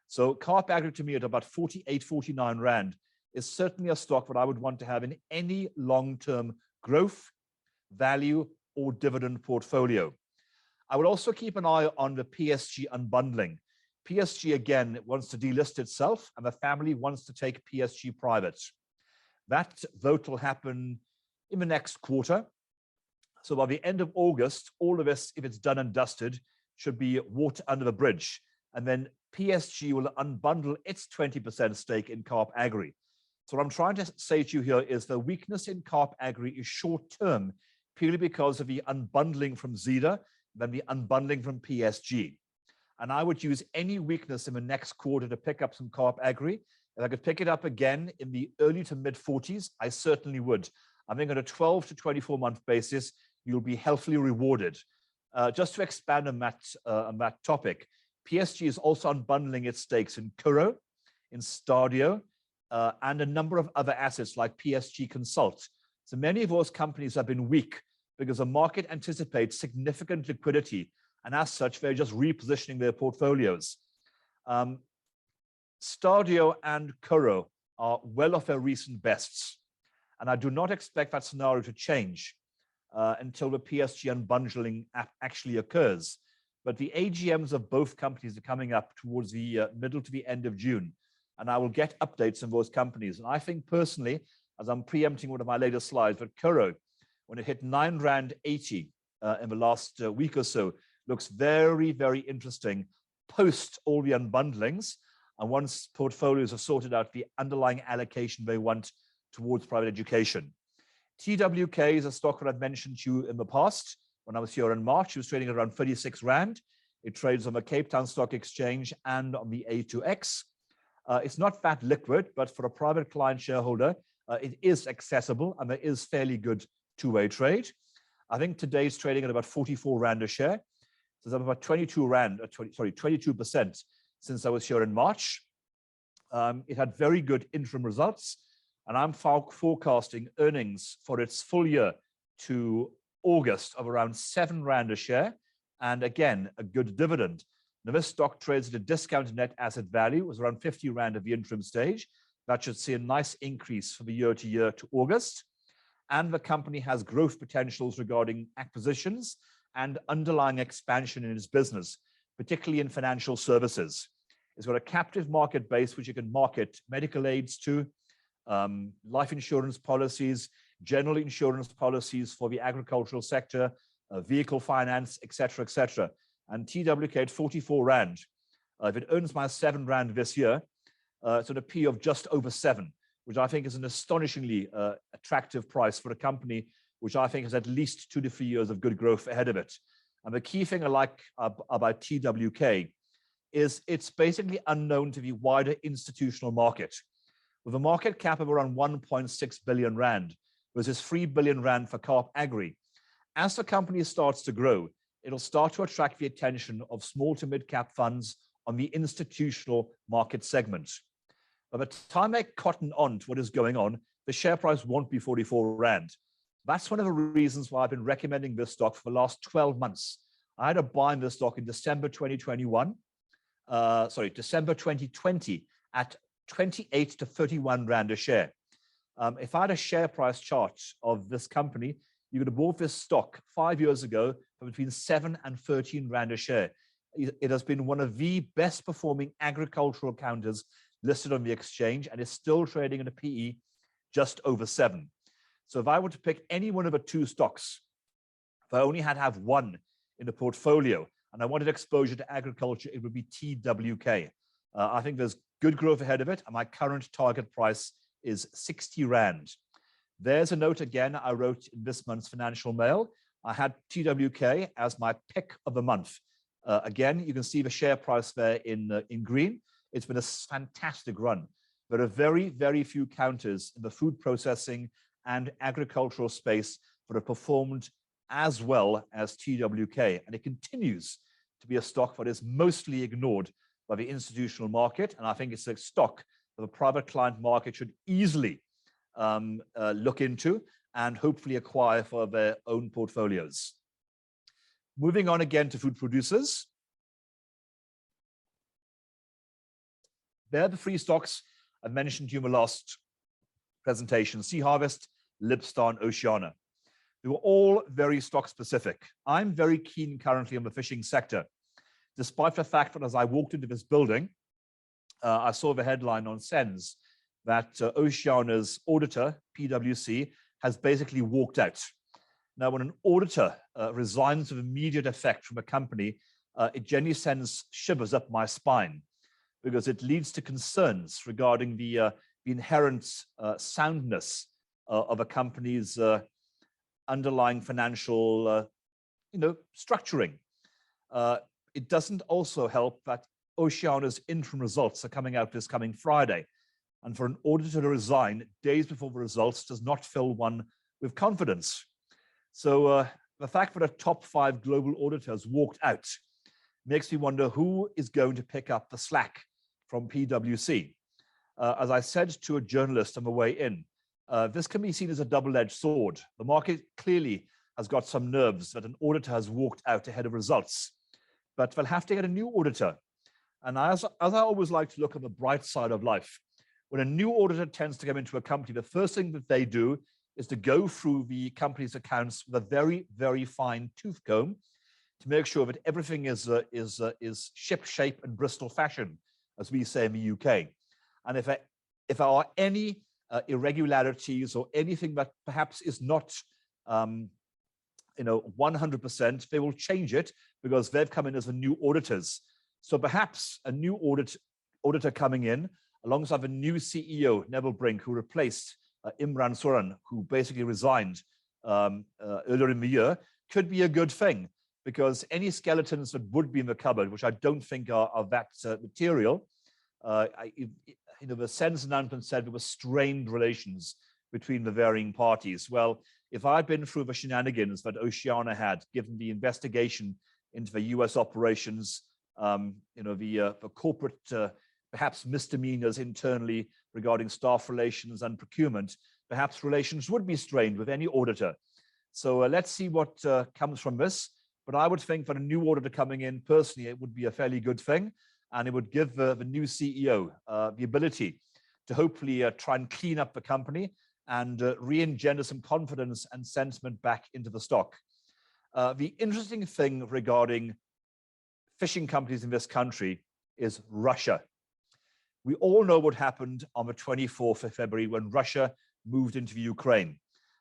So Carp Agri to me at about 48, 49 Rand is certainly a stock that I would want to have in any long-term growth, value, or dividend portfolio. I would also keep an eye on the PSG unbundling. PSG, again, wants to delist itself, and the family wants to take PSG private. That vote will happen in the next quarter. So by the end of August, all of this, if it's done and dusted, should be water under the bridge. And then PSG will unbundle its 20% stake in Carp Agri. So what I'm trying to say to you here is the weakness in Carp Agri is short-term, purely because of the unbundling from Zeda, then the unbundling from PSG. And I would use any weakness in the next quarter to pick up some Carp Agri. If I could pick it up again in the early to mid 40s, I certainly would. I think on a 12 to 24 month basis, you'll be healthily rewarded. Just to expand on that topic, PSG is also unbundling its stakes in Curro, in Stadio, and a number of other assets like PSG Consult. So many of those companies have been weak because the market anticipates significant liquidity, and as such, they're just repositioning their portfolios. Stadio and Curro are well off their recent bests, and I do not expect that scenario to change until the PSG unbundling actually occurs. But the AGMs of both companies are coming up towards the middle to the end of June, and I will get updates on those companies. And I think personally, as I'm preempting one of my later slides, that Curro, when it hit 9.80 Rand in the last week or so, looks very, very interesting post all the unbundlings, and once portfolios have sorted out the underlying allocation they want towards private education. TWK is a stock that I've mentioned to you in the past. When I was here in March, it was trading around 36 Rand. It trades on the Cape Town Stock Exchange and on the A2X. It's not that liquid, but for a private client shareholder, it is accessible and there is fairly good two-way trade. I think today's trading at about 44 Rand a share. So it's up about 22% since I was here in March. It had very good interim results, and I'm forecasting earnings for its full year to August of around 7 Rand a share, and again, a good dividend. Now, this stock trades at a discounted net asset value. It was around 50 Rand at the interim stage. That should see a nice increase for the year to August. And the company has growth potentials regarding acquisitions and underlying expansion in its business, particularly in financial services. It's got a captive market base which you can market medical aids to, life insurance policies, general insurance policies for the agricultural sector, vehicle finance, etc., etc. And TWK at 44 Rand. If it earns my 7 Rand this year, it's at a P of just over 7, which I think is an astonishingly attractive price for a company which I think has at least 2 to 3 years of good growth ahead of it. And the key thing I like about TWK is it's basically unknown to the wider institutional market. With a market cap of around 1.6 billion Rand versus 3 billion Rand for Carp Agri, as the company starts to grow, it'll start to attract the attention of small to mid-cap funds on the institutional market segment. By the time they cotton on to what is going on, the share price won't be 44 Rand. That's one of the reasons why I've been recommending this stock for the last 12 months. I had a buy in this stock in December 2020 at 28 to 31 Rand a share. If I had a share price chart of this company, you could have bought this stock 5 years ago for between 7 and 13 Rand a share. It has been one of the best performing agricultural counters listed on the exchange and is still trading at a PE just over 7. So if I were to pick any one of the two stocks, if I only had to have one in the portfolio and I wanted exposure to agriculture, it would be TWK. I think there's good growth ahead of it, and my current target price is 60 Rand. There's a note again I wrote in this month's Financial Mail. I had TWK as my pick of the month. Again, you can see the share price there in green. It's been a fantastic run. There are very, very few counters in the food processing and agricultural space that have performed as well as TWK. And it continues to be a stock that is mostly ignored by the institutional market. And I think it's a stock that the private client market should easily look into and hopefully acquire for their own portfolios. Moving on again to food producers. They're the three stocks I mentioned to you in the last presentation: Sea Harvest, Libstar, and Oceana. They were all very stock specific. I'm very keen currently on the fishing sector, despite the fact that as I walked into this building, I saw the headline on SENS that Oceana's auditor, PwC, has basically walked out. Now, when an auditor resigns with immediate effect from a company, it generally sends shivers up my spine, because it leads to concerns regarding the inherent soundness of a company's underlying financial structuring. It doesn't also help that Oceana's interim results are coming out this coming Friday. And for an auditor to resign days before the results does not fill one with confidence. So the fact that a top 5 global auditors walked out makes me wonder who is going to pick up the slack from PwC. As I said to a journalist on the way in, this can be seen as a double-edged sword. The market clearly has got some nerves that an auditor has walked out ahead of results, but they'll have to get a new auditor. And as I always like to look on the bright side of life, when a new auditor tends to come into a company, the first thing that they do is to go through the company's accounts with a very, very fine tooth comb to make sure that everything is ship shape and Bristol fashion, as we say in the UK. And if there are any irregularities or anything that perhaps is not 100%, they will change it because they've come in as the new auditors. So perhaps a new auditor coming in alongside a new CEO, Neville Brink, who replaced Imran Suran, who basically resigned earlier in the year, could be a good thing, because any skeletons that would be in the cupboard, which I don't think are that material, the SENS announcement said there were strained relations between the varying parties. Well, if I'd been through the shenanigans that Oceana had, given the investigation into the US operations, the corporate perhaps misdemeanors internally regarding staff relations and procurement, perhaps relations would be strained with any auditor. So let's see what comes from this. But I would think that a new auditor coming in, personally, it would be a fairly good thing. And it would give the new CEO the ability to hopefully try and clean up the company and re-engender some confidence and sentiment back into the stock. The interesting thing regarding fishing companies in this country is Russia. We all know what happened on the 24th of February when Russia moved into the Ukraine.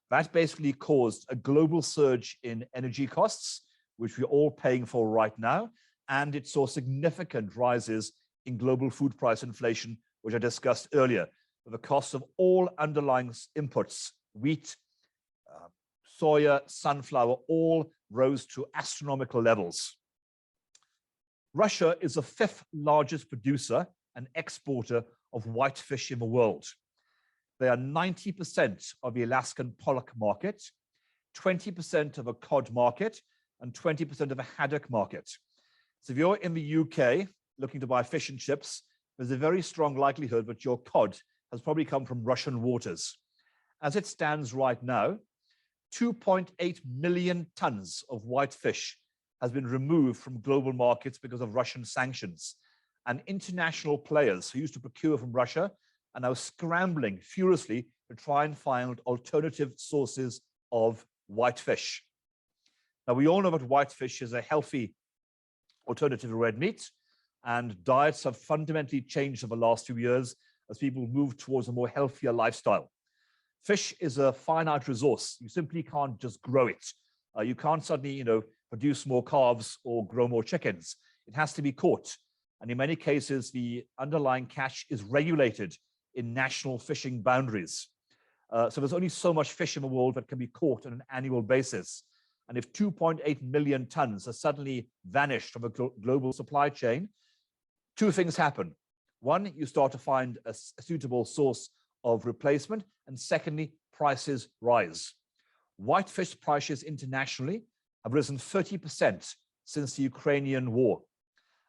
That basically caused a global surge in energy costs, which we're all paying for right now. And it saw significant rises in global food price inflation, which I discussed earlier. The cost of all underlying inputs, wheat, soya, sunflower, all rose to astronomical levels. Russia is the 5th largest producer and exporter of whitefish in the world. They are 90% of the Alaskan pollock market, 20% of a cod market, and 20% of a haddock market. So if you're in the UK looking to buy fish and chips, there's a very strong likelihood that your cod has probably come from Russian waters. As it stands right now, 2.8 million tons of whitefish has been removed from global markets because of Russian sanctions. And international players who used to procure from Russia are now scrambling furiously to try and find alternative sources of whitefish. Now, we all know that whitefish is a healthy alternative to red meat, and diets have fundamentally changed over the last few years as people move towards a more healthier lifestyle. Fish is a finite resource. You simply can't just grow it. You can't suddenly, produce more calves or grow more chickens. It has to be caught. And in many cases, the underlying catch is regulated in national fishing boundaries. So there's only so much fish in the world that can be caught on an annual basis. And if 2.8 million tons are suddenly vanished from a global supply chain, two things happen. One, you start to find a suitable source of replacement. And secondly, prices rise. Whitefish prices internationally have risen 30% since the Ukrainian war.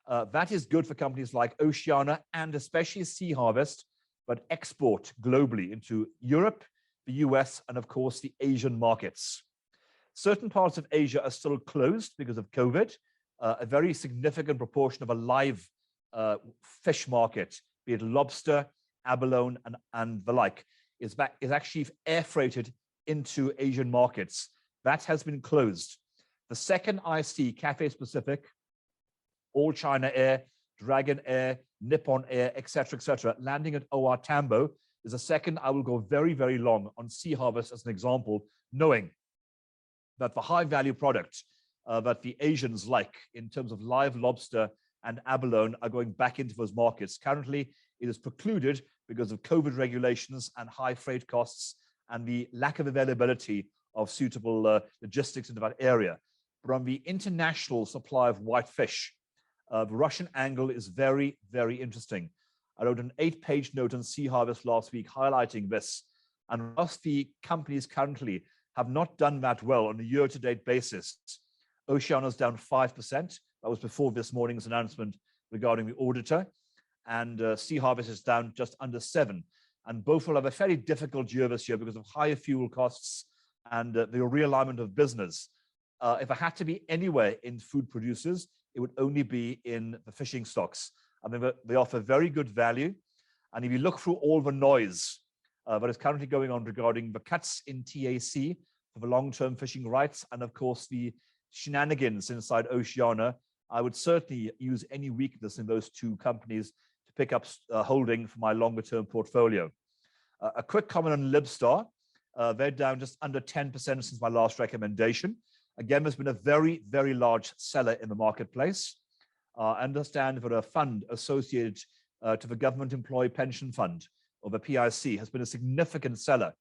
That is good for companies like Oceana and especially Sea Harvest, but export globally into Europe, the US, and of course the Asian markets. Certain parts of Asia are still closed because of COVID. A very significant proportion of a live fish market, be it lobster, abalone, and the like, is actually air freighted into Asian markets. That has been closed. The second I see Cathay Pacific, All China Air, Dragon Air, Nippon Air, etc., landing at OR Tambo, is a second I will go very, very long on Sea Harvest as an example, knowing that the high value product that the Asians like in terms of live lobster and abalone are going back into those markets. Currently, it is precluded because of COVID regulations and high freight costs and the lack of availability of suitable logistics into that area. But on the international supply of white fish, the Russian angle is very, very interesting. I wrote an 8-page note on Sea Harvest last week highlighting this. And whilst the companies currently have not done that well on a year-to-date basis, Oceana's down 5%. That was before this morning's announcement regarding the auditor. And Sea Harvest is down just under 7%. And both will have a fairly difficult year this year because of higher fuel costs and the realignment of business. If I had to be anywhere in food producers, it would only be in the fishing stocks. I mean, they offer very good value. And if you look through all the noise that is currently going on regarding the cuts in TAC for the long-term fishing rights, and of course the shenanigans inside Oceana, I would certainly use any weakness in those two companies to pick up holding for my longer-term portfolio. A quick comment on Libstar. They're down just under 10% since my last recommendation. Again, there's been a very, very large seller in the marketplace. I understand that a fund associated to the Government Employee Pension Fund, or the PIC, has been a significant seller.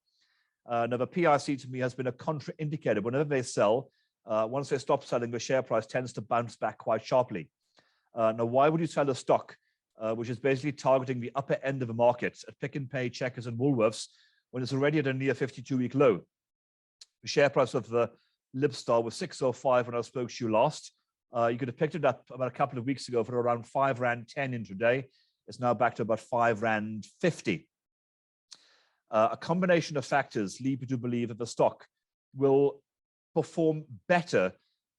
Now, the PIC to me has been a contraindicator. Whenever they sell, once they stop selling, the share price tends to bounce back quite sharply. Now, why would you sell a stock which is basically targeting the upper end of the market at Pick and Pay, Checkers, and Woolworths when it's already at a near 52-week low? The share price of the Libstar was 605 when I spoke to you last. You could have picked it up about a couple of weeks ago for around 5 Rand 10 intraday. It's now back to about 5 Rand 50. A combination of factors lead me to believe that the stock will perform better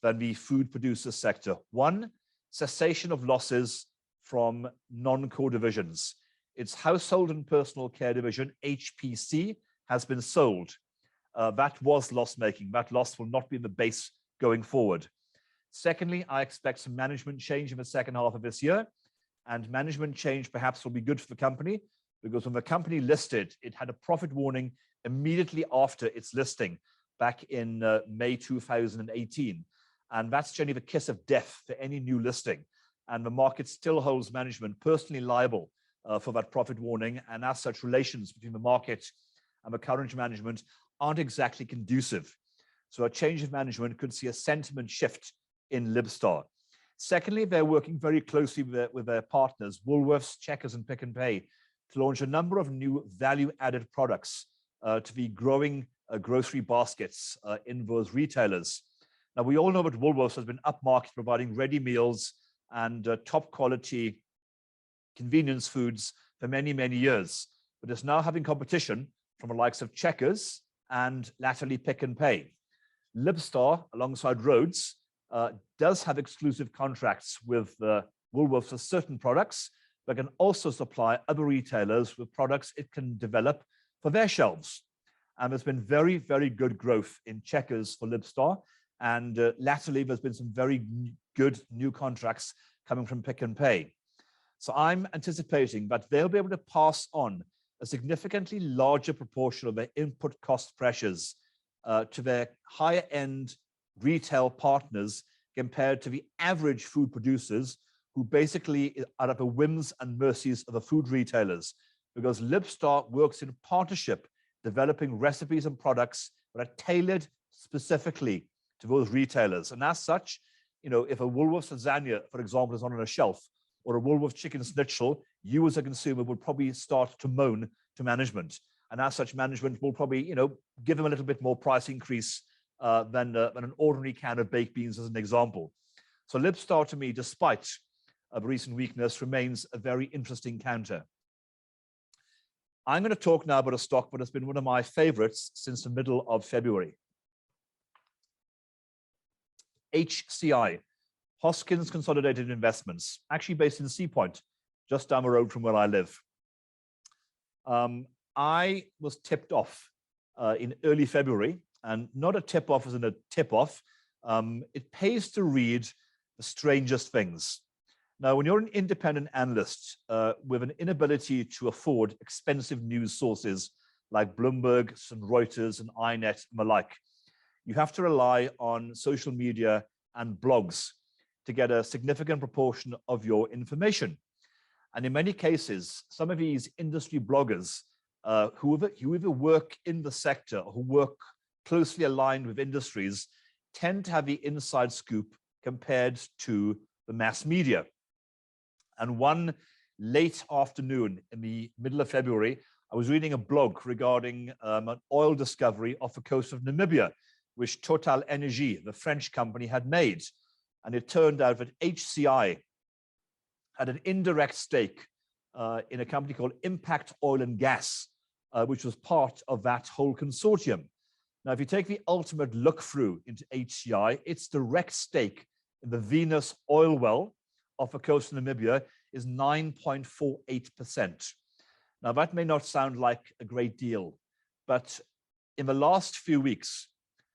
than the food producer sector. One, cessation of losses from non-core divisions. Its household and personal care division, HPC, has been sold. That was loss-making. That loss will not be in the base going forward. Secondly, I expect some management change in the second half of this year, and management change perhaps will be good for the company because when the company listed, it had a profit warning immediately after its listing back in May 2018. And that's generally the kiss of death for any new listing. And the market still holds management personally liable for that profit warning. And as such, relations between the market and the current management aren't exactly conducive. So a change of management could see a sentiment shift in Libstar. Secondly, they're working very closely with their partners, Woolworths, Checkers, and Pick and Pay, to launch a number of new value-added products to the growing grocery baskets in those retailers. Now, we all know that Woolworths has been upmarket, providing ready meals and top quality convenience foods for many, many years, but it's now having competition from the likes of Checkers and latterly Pick and Pay. Libstar, alongside Rhodes, does have exclusive contracts with Woolworths for certain products, but can also supply other retailers with products it can develop for their shelves. And there's been very, very good growth in Checkers for Libstar. And latterly, there's been some very good new contracts coming from Pick and Pay. So I'm anticipating that they'll be able to pass on a significantly larger proportion of their input cost pressures to their higher end retail partners compared to the average food producers who basically are at the whims and mercies of the food retailers. because Libstar works in partnership, developing recipes and products that are tailored specifically to those retailers. And as such, if a Woolworths lasagna, for example, is not on a shelf, or a Woolworths chicken schnitzel, you as a consumer would probably start to moan to management. And as such, management will probably, give them a little bit more price increase than an ordinary can of baked beans, as an example. So Libstar, to me, despite a recent weakness, remains a very interesting counter. I'm going to talk now about a stock that has been one of my favorites since the middle of February. HCI, Hoskins Consolidated Investments, actually based in Sea Point, just down the road from where I live. I was tipped off in early February, and not a tip-off as in a tip-off. It pays to read the strangest things. Now, when you're an independent analyst with an inability to afford expensive news sources like Bloomberg and Reuters and INET and the like, you have to rely on social media and blogs to get a significant proportion of your information. And in many cases, some of these industry bloggers who either work in the sector or who work closely aligned with industries tend to have the inside scoop compared to the mass media. And one late afternoon in the middle of February, I was reading a blog regarding an oil discovery off the coast of Namibia, which Total Energy, the French company, had made. And it turned out that HCI had an indirect stake in a company called Impact Oil and Gas, which was part of that whole consortium. Now, if you take the ultimate look through into HCI, its direct stake in the Venus oil well off the coast of Namibia is 9.48%. Now, that may not sound like a great deal, but in the last few weeks,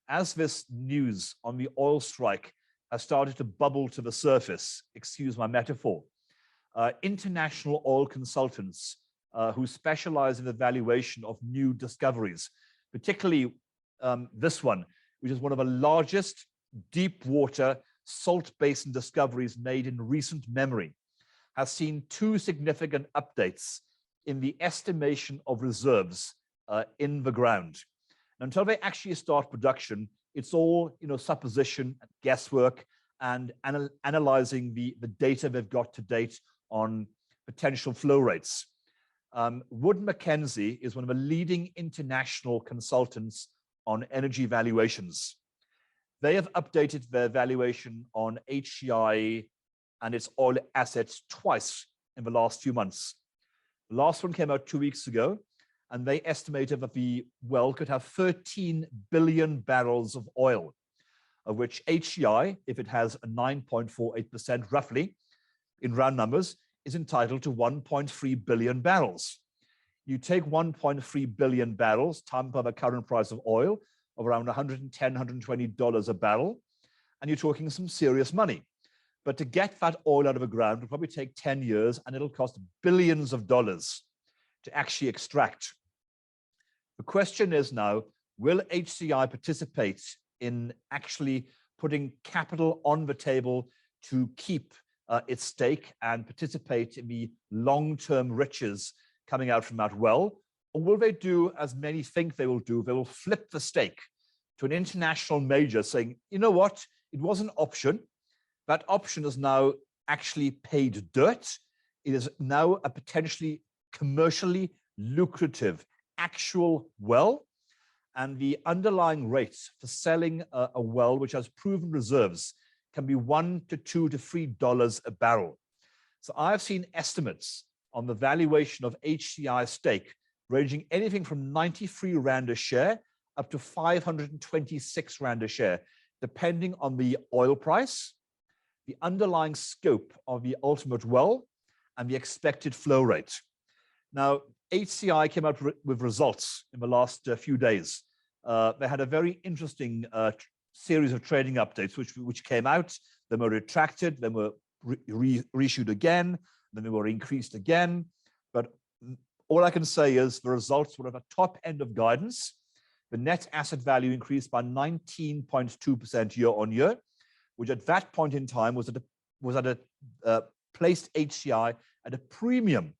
as this news on the oil strike has started to bubble to the surface, excuse my metaphor, international oil consultants who specialize in the valuation of new discoveries, particularly this one, which is one of the largest deep water salt basin discoveries made in recent memory, has seen two significant updates in the estimation of reserves in the ground. Until they actually start production, it's all supposition, guesswork, and analyzing the data they've got to date on potential flow rates. Wood Mackenzie is one of the leading international consultants on energy valuations. They have updated their valuation on HCI and its oil assets twice in the last few months. The last one came out 2 weeks ago, and they estimated that the well could have 13 billion barrels of oil, of which HCI, if it has a 9.48% roughly, in round numbers, is entitled to 1.3 billion barrels. You take 1.3 billion barrels times by the current price of oil of around $110, $120 a barrel, and you're talking some serious money. But to get that oil out of the ground will probably take 10 years, and it'll cost billions of dollars to actually extract. The question is now, will HCI participate in actually putting capital on the table to keep its stake and participate in the long-term riches coming out from that well? Or will they do as many think they will do? They will flip the stake to an international major saying, you know what, it was an option. That option is now actually paid dirt. It is now a potentially commercially lucrative actual well. And the underlying rate for selling a well which has proven reserves can be $1 to $2 to $3 a barrel. So I've seen estimates on the valuation of HCI stake ranging anything from 93 Rand a share up to 526 Rand a share, depending on the oil price, the underlying scope of the ultimate well, and the expected flow rate. Now, HCI came out with results in the last few days. They had a very interesting series of trading updates, which came out, then were retracted, then were reissued again, then they were increased again. But all I can say is the results were at the top end of guidance. The net asset value increased by 19.2% year on year, which at that point in time was placed HCI at a premium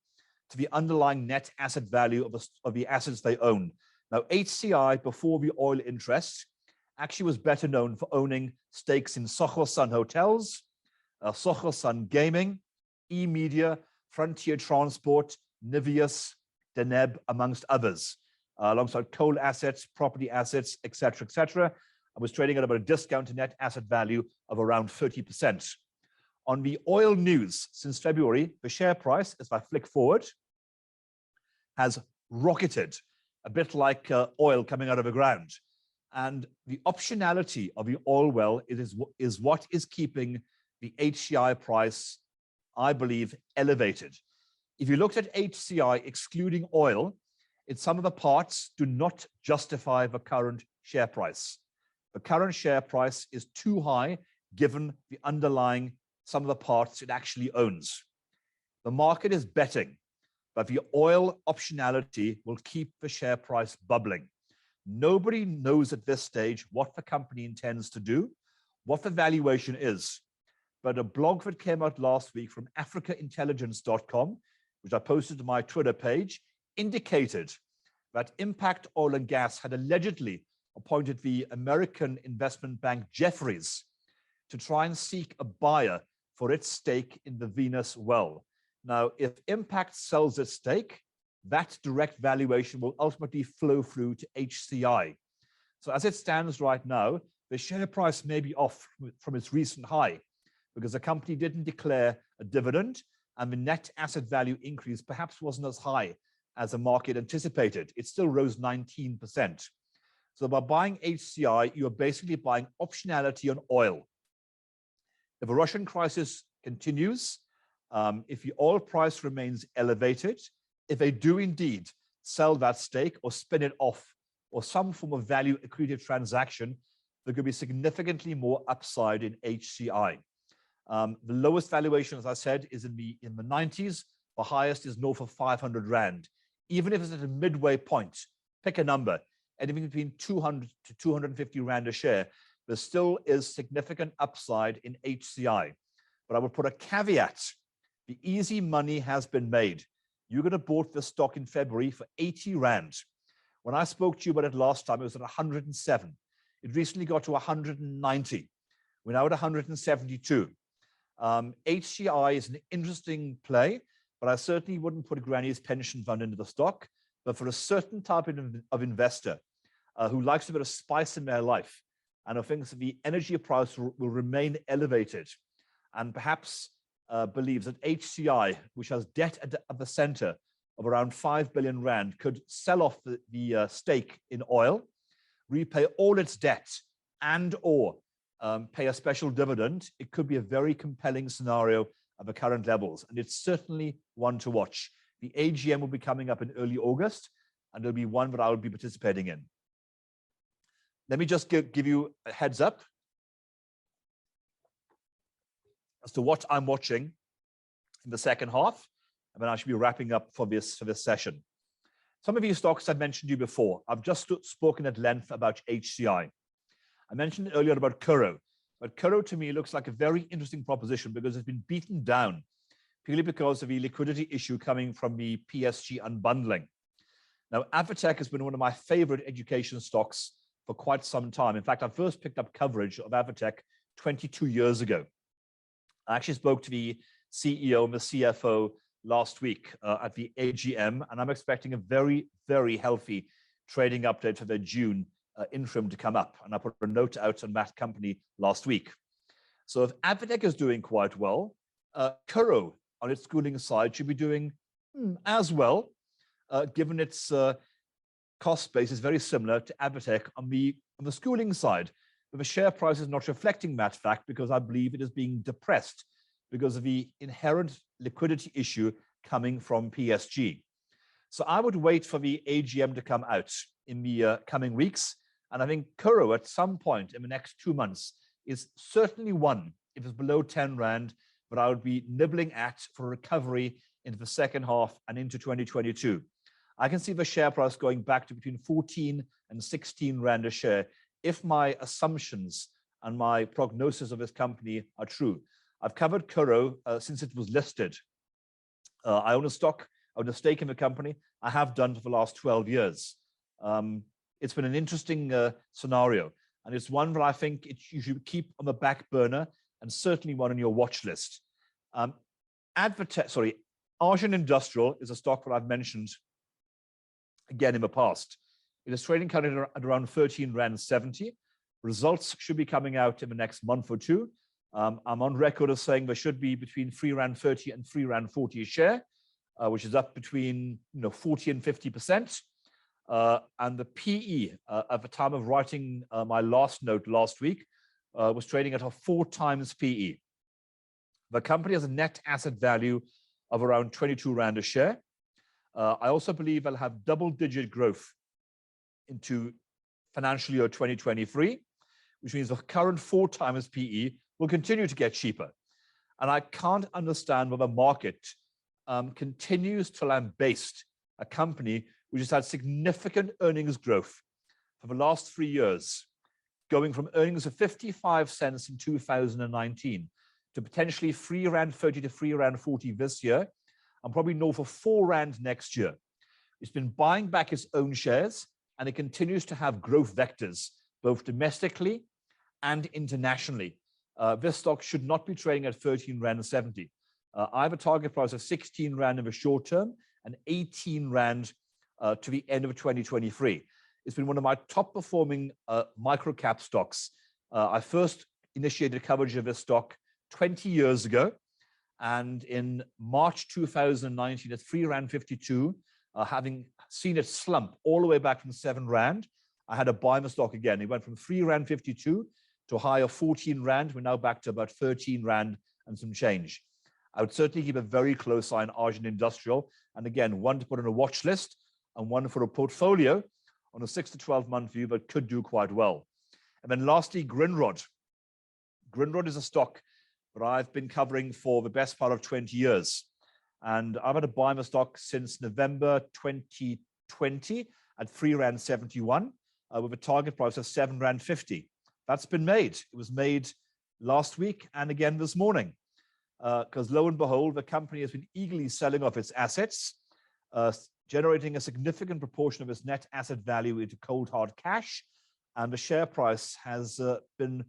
to the underlying net asset value of the assets they own. Now, HCI, before the oil interest, actually was better known for owning stakes in Soho Sun Hotels, Soho Sun Gaming, E-Media, Frontier Transport, Niveus, Deneb, amongst others, alongside coal assets, property assets, etc., etc. I was trading at about a discount to net asset value of around 30%. On the oil news since February, the share price, if I flick forward, has rocketed, a bit like oil coming out of the ground. And the optionality of the oil well is what is keeping the HCI price, I believe, elevated. If you looked at HCI excluding oil, its sum of the parts do not justify the current share price. The current share price is too high given the underlying sum of the parts it actually owns. The market is betting that the oil optionality will keep the share price bubbling. Nobody knows at this stage what the company intends to do, what the valuation is. But a blog that came out last week from africaintelligence.com, which I posted to my Twitter page, indicated that Impact Oil and Gas had allegedly appointed the American investment bank Jefferies to try and seek a buyer for its stake in the Venus well. Now, if Impact sells its stake, that direct valuation will ultimately flow through to HCI. So as it stands right now, the share price may be off from its recent high because the company didn't declare a dividend and the net asset value increase perhaps wasn't as high as the market anticipated. It still rose 19%. So by buying HCI, you're basically buying optionality on oil. If the Russian crisis continues, if the oil price remains elevated, if they do indeed sell that stake or spin it off or some form of value accretive transaction, there could be significantly more upside in HCI. The lowest valuation, as I said, is in the 90s. The highest is north of 500 Rand. Even if it's at a midway point, pick a number, anything between 200 to 250 Rand a share, there still is significant upside in HCI. But I would put a caveat. The easy money has been made. You could have bought this stock in February for 80 Rand. When I spoke to you about it last time, it was at 107. It recently got to 190. We're now at 172. HCI is an interesting play, but I certainly wouldn't put a granny's pension fund into the stock. But for a certain type of investor who likes a bit of spice in their life and who thinks that the energy price will remain elevated and perhaps believes that HCI, which has debt at the center of around 5 billion Rand, could sell off the stake in oil, repay all its debt and or pay a special dividend, it could be a very compelling scenario at the current levels. And it's certainly one to watch. The AGM will be coming up in early August, and it'll be one that I will be participating in. Let me just give you a heads up as to what I'm watching in the second half, and then I should be wrapping up for this session. Some of these stocks I've mentioned to you before. I've just spoken at length about HCI. I mentioned earlier about Curro, but Curro to me looks like a very interesting proposition because it's been beaten down purely because of the liquidity issue coming from the PSG unbundling. Now, Avitec has been one of my favorite education stocks for quite some time. In fact, I first picked up coverage of Avitec 22 years ago. I actually spoke to the CEO and the CFO last week at the AGM, and I'm expecting a very, very healthy trading update for their June interim to come up. And I put a note out on that company last week. So if Avitec is doing quite well, Curro on its schooling side should be doing as well, given its cost base is very similar to Avitec on the schooling side. But the share price is not reflecting that fact because I believe it is being depressed because of the inherent liquidity issue coming from PSG. So I would wait for the AGM to come out in the coming weeks. And I think Curro at some point in the next 2 months is certainly one, if it's below 10 Rand, but I would be nibbling at for recovery into the second half and into 2022. I can see the share price going back to between 14 and 16 Rand a share if my assumptions and my prognosis of this company are true. I've covered Curro since it was listed. I own a stock own a stake in the company. I have done for the last 12 years. It's been an interesting scenario, and it's one that I think you should keep on the back burner, and certainly one on your watch list. Arjun Industrial is a stock that I've mentioned again in the past. It is trading currently at around 13.70 Rand. Results should be coming out in the next month or two. I'm on record of saying there should be between 3.30 Rand and 3.40 Rand a share, which is up between 40 and 50%. And the PE at the time of writing my last note last week was trading at a 4 times PE. The company has a net asset value of around 22 Rand a share. I also believe they'll have double-digit growth into financial year 2023, which means the current 4 times PE will continue to get cheaper. And I can't understand why the market continues to lambaste a company which has had significant earnings growth for the last 3 years, going from earnings of 55 cents in 2019 to potentially 3.30 Rand to 3.40 Rand this year, and probably north of 4 Rand next year. It's been buying back its own shares, and it continues to have growth vectors, both domestically and internationally. This stock should not be trading at 13.70 Rand. I have a target price of 16 Rand in the short term and 18 Rand to the end of 2023. It's been one of my top performing micro-cap stocks. I first initiated coverage of this stock 20 years ago, and in March 2019 at 3.52 Rand, having seen it slump all the way back from 7 Rand, I had to buy the stock again. It went from 3.52 Rand to a high of 14 Rand. We're now back to about 13 Rand and some change. I would certainly keep a very close eye on Arjun Industrial, and again, one to put on a watch list and one for a portfolio on a 6 to 12 month view, but could do quite well. And then lastly, Grindrod. Grindrod is a stock that I've been covering for the best part of 20 years. And I've had to buy the stock since November 2020 at 3.71 Rand with a target price of 7.50 Rand. That's been made. It was made last week and again this morning. Because lo and behold, the company has been eagerly selling off its assets, generating a significant proportion of its net asset value into cold hard cash, and the share price has been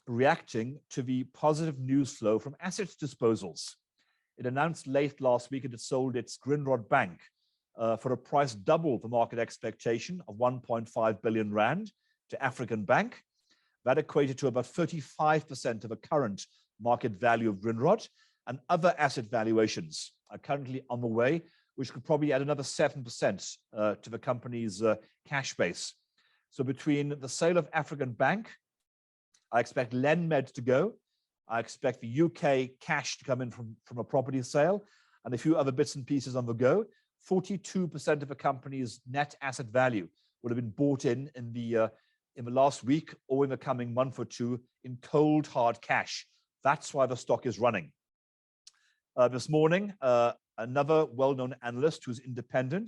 reacting to the positive news flow from assets disposals. It announced late last week that it sold its Grindrod Bank for a price double the market expectation of 1.5 billion Rand to African Bank. That equated to about 35% of the current market value of Grindrod, and other asset valuations are currently on the way, which could probably add another 7% to the company's cash base. So between the sale of African Bank, I expect LendMed to go, I expect the UK cash to come in from a property sale, and a few other bits and pieces on the go, 42% of the company's net asset value would have been bought in the last week or in the coming month or two in cold hard cash. That's why the stock is running. This morning, another well-known analyst who's independent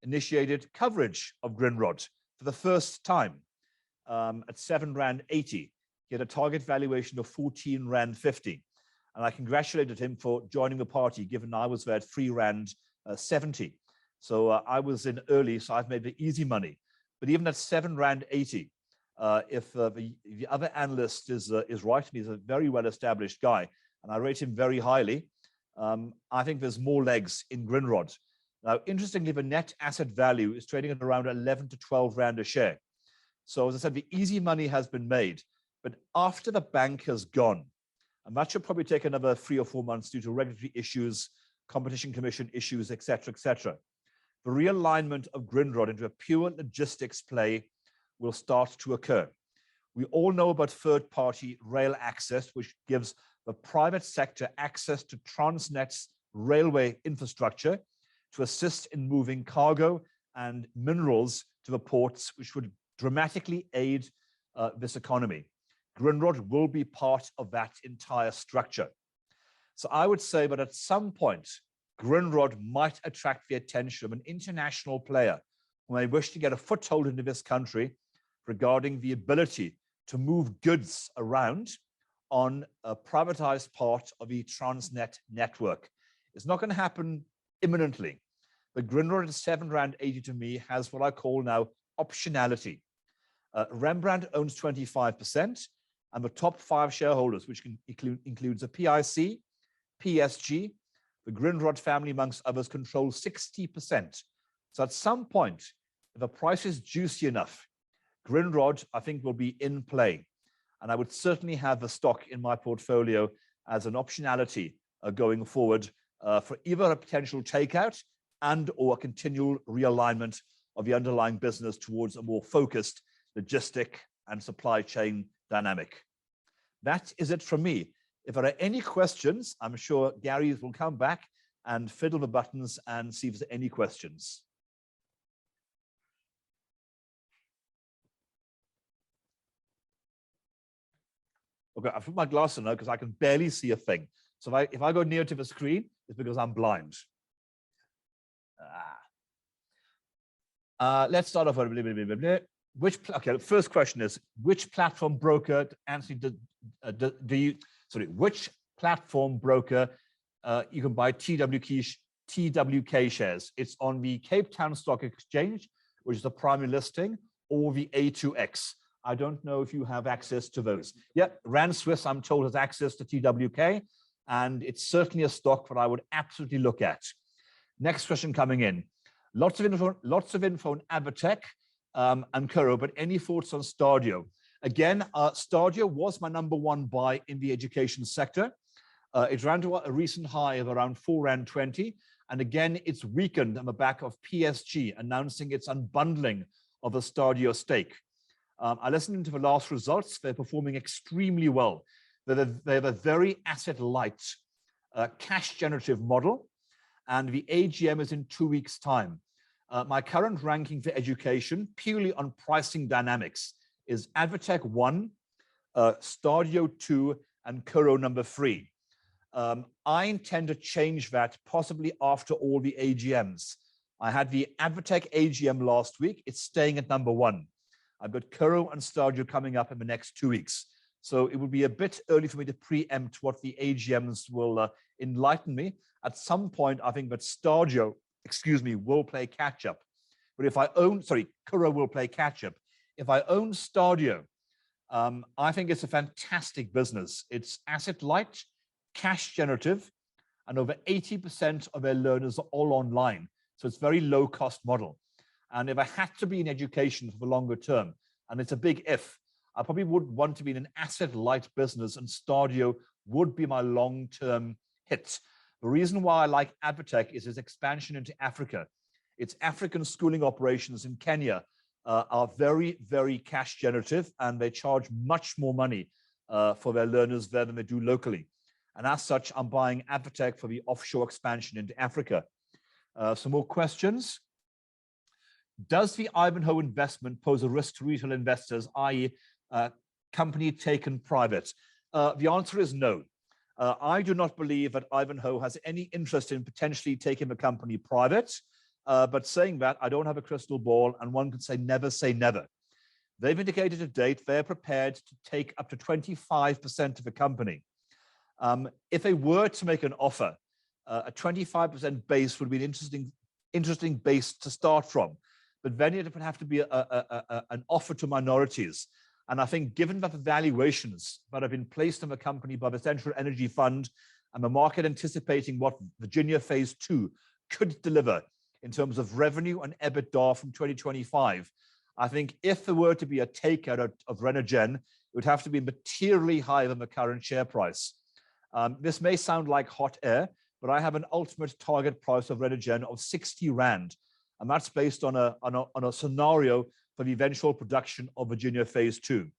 initiated coverage of Grindrod for the first time at 7.80 Rand. He had a target valuation of 14.50 Rand. And I congratulated him for joining the party, given I was there at 3.70 Rand. So I was in early, so I've made the easy money. But even at 7.80 Rand, if the other analyst is right, and he's a very well-established guy, and I rate him very highly, I think there's more legs in Grindrod. Now, interestingly, the net asset value is trading at around 11 to 12 Rand a share. So as I said, the easy money has been made. But after the bank has gone, and that should probably take another 3 or 4 months due to regulatory issues, competition commission issues, et cetera, the realignment of Grindrod into a pure logistics play will start to occur. We all know about third-party rail access, which gives the private sector access to Transnet's railway infrastructure to assist in moving cargo and minerals to the ports, which would dramatically aid this economy. Grindrod will be part of that entire structure. So I would say that at some point, Grindrod might attract the attention of an international player who may wish to get a foothold into this country regarding the ability to move goods around on a privatized part of the Transnet network. It's not going to happen imminently. But Grindrod at 7 Rand 80 to me has what I call now optionality. Rembrandt owns 25%, and the top 5 shareholders, which includes a PIC, PSG, the Grindrod family, amongst others, control 60%. So at some point, if the price is juicy enough, Grindrod, I think, will be in play. And I would certainly have the stock in my portfolio as an optionality going forward for either a potential takeout and or a continual realignment of the underlying business towards a more focused logistic and supply chain dynamic. That is it from me. If there are any questions, I'm sure Gary will come back and fiddle the buttons and see if there's any questions. Okay, I've put my glasses on now because I can barely see a thing. So if I go near to the screen, it's because I'm blind. Let's start off with okay, the first question is, which platform broker, Anthony, which platform broker you can buy TWK shares? It's on the Cape Town Stock Exchange, which is the primary listing, or the A2X. I don't know if you have access to those. Yeah, Rand Swiss, I'm told, has access to TWK, and it's certainly a stock that I would absolutely look at. Next question coming in. Lots of info on Advatec and Curro, but any thoughts on Stadio? Again, Stadio was my #1 buy in the education sector. It ran to a recent high of around 4 Rand 20, and again, it's weakened on the back of PSG announcing its unbundling of the Stadio stake. I listened to the last results. They're performing extremely well. They have a very asset-light, cash-generative model, and the AGM is in 2 weeks' time. My current ranking for education, purely on pricing dynamics, is Advatec 1, Stadio 2, and Curro #3. I intend to change that possibly after all the AGMs. I had the Advatec AGM last week. It's staying at #1. I've got Curro and Stadio coming up in the next 2 weeks. So it would be a bit early for me to preempt what the AGMs will enlighten me. At some point, I think that Stadio, will play catch up. But if I own, Curro will play catch up. If I own Stadio, I think it's a fantastic business. It's asset light, cash generative, and over 80% of their learners are all online. So it's very low cost model. And if I had to be in education for the longer term, and it's a big if, I probably would want to be in an asset light business, and Stadio would be my long-term hit. The reason why I like Advatec is its expansion into Africa. Its African schooling operations in Kenya are very, very cash generative, and they charge much more money for their learners there than they do locally. And as such, I'm buying Advatec for the offshore expansion into Africa. Some more questions. Does the Ivanhoe investment pose a risk to retail investors, i.e. company taken private? The answer is no. I do not believe that Ivanhoe has any interest in potentially taking the company private. But saying that, I don't have a crystal ball, and one could say never. They've indicated to date they're prepared to take up to 25% of the company. If they were to make an offer, a 25% base would be an interesting base to start from. But then it would have to be an offer to minorities. And I think given that the valuations that have been placed on the company by the Central Energy Fund and the market anticipating what Virginia Phase 2 could deliver in terms of revenue and EBITDA from 2025, I think if there were to be a takeout of Renogen, it would have to be materially higher than the current share price. This may sound like hot air, but I have an ultimate target price of Renogen of 60 Rand. And that's based on a scenario for the eventual production of Virginia Phase 2.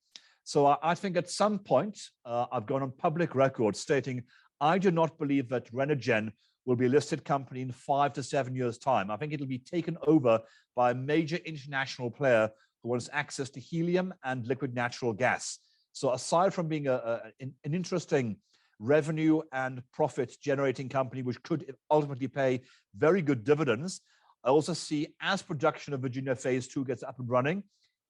So I think at some point, I've gone on public record stating I do not believe that Renogen will be a listed company in 5 to 7 years' time. I think it'll be taken over by a major international player who wants access to helium and liquid natural gas. So aside from being an interesting revenue and profit generating company, which could ultimately pay very good dividends, I also see as production of Virginia Phase 2 gets up and running,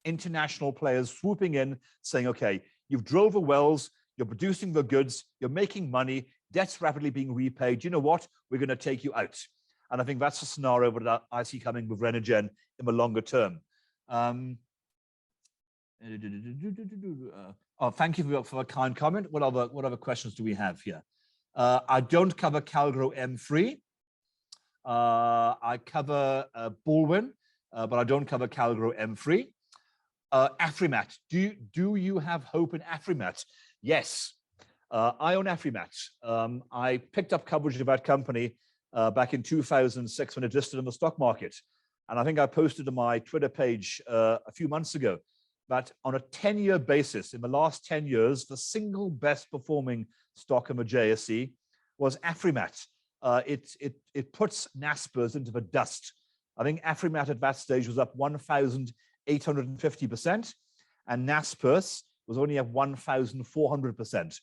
international players swooping in saying, okay, you've drilled the wells, you're producing the goods, you're making money, debt's rapidly being repaid. You know what? We're going to take you out. And I think that's a scenario that I see coming with Renogen in the longer term. Oh, thank you for a kind comment. What other questions do we have here? I don't cover Calgro M3. I cover Baldwin, but I don't cover Calgro M3. Afrimat. Do you have hope in Afrimat? Yes. I own Afrimat. I picked up coverage of that company back in 2006 when it listed in the stock market. And I think I posted on my Twitter page a few months ago that on a 10-year basis, in the last 10 years, the single best performing stock in the JSE was Afrimat. It puts Naspers into the dust. I think Afrimat at that stage was up 1,850%, and Naspers was only at 1,400%.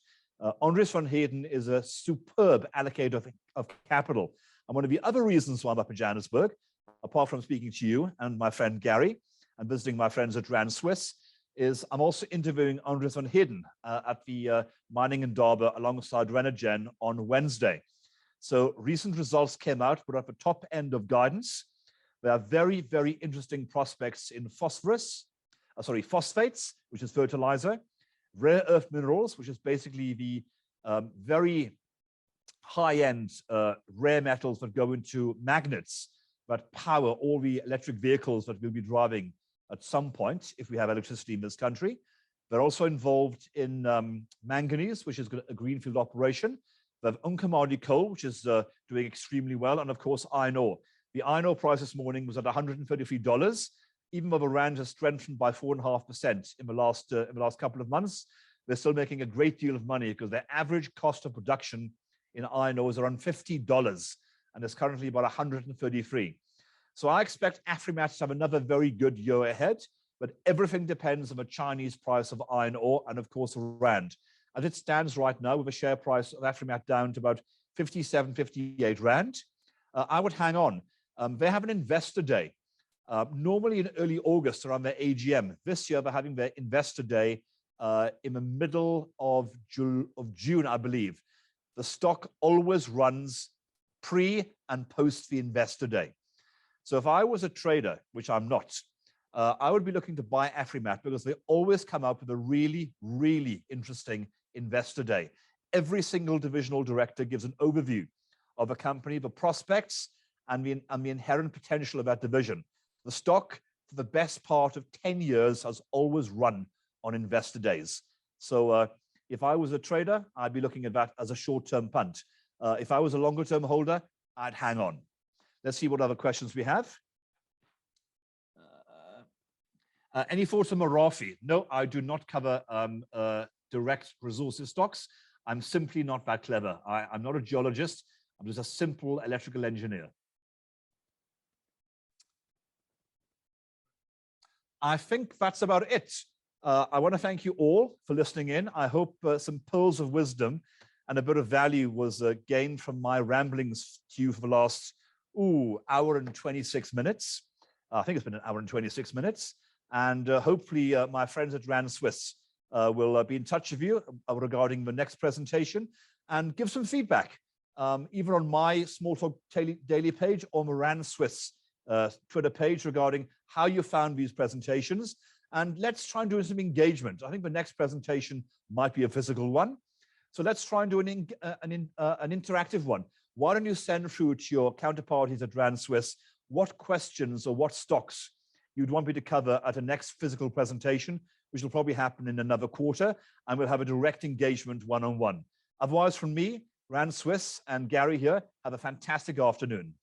Andries van Heerden is a superb allocator of capital. And one of the other reasons why I'm up in Johannesburg, apart from speaking to you and my friend Gary and visiting my friends at Rand Swiss, is I'm also interviewing Andries van Heerden at the Mining in Indaba alongside Renogen on Wednesday. So recent results came out. We're at the top end of guidance. There are very, very interesting prospects in phosphates, which is fertilizer, rare earth minerals, which is basically the very high-end rare metals that go into magnets that power all the electric vehicles that we'll be driving at some point if we have electricity in this country. They're also involved in manganese, which is a greenfield operation. They have uncommodity coal, which is doing extremely well, and of course iron ore. The iron ore price this morning was at $133. Even though the rand has strengthened by 4.5% in the last couple of months, they're still making a great deal of money because their average cost of production in iron ore is around $50, and it's currently about $133. So I expect Afrimat to have another very good year ahead, but everything depends on the Chinese price of iron ore and of course the rand. As it stands right now, with a share price of Afrimat down to about 57, 58 rand, I would hang on. They have an investor day. Normally in early August around their AGM. This year they're having their investor day in the middle of June, I believe. The stock always runs pre and post the investor day. So if I was a trader, which I'm not, I would be looking to buy Afrimat because they always come up with a really, really interesting investor day. Every single divisional director gives an overview of a company, the prospects, and the inherent potential of that division. The stock, for the best part of 10 years, has always run on investor days. So if I was a trader, I'd be looking at that as a short-term punt. If I was a longer-term holder, I'd hang on. Let's see what other questions we have. Any thoughts on Merafi? No, I do not cover direct resources stocks. I'm simply not that clever. I'm not a geologist. I'm just a simple electrical engineer. I think that's about it. I want to thank you all for listening in. I hope some pearls of wisdom and a bit of value was gained from my ramblings to you for the last hour and 26 minutes. I think it's been an hour and 26 minutes. And hopefully my friends at Rand Swiss will be in touch with you regarding the next presentation and give some feedback, either on my Small Talk Daily page or on the Rand Swiss Twitter page regarding how you found these presentations. And let's try and do some engagement. I think the next presentation might be a physical one. So let's try and do an interactive one. Why don't you send through to your counterparties at Rand Swiss what questions or what stocks you'd want me to cover at a next physical presentation, which will probably happen in another quarter, and we'll have a direct engagement one-on-one. Otherwise, from me, Rand Swiss and Gary here, have a fantastic afternoon.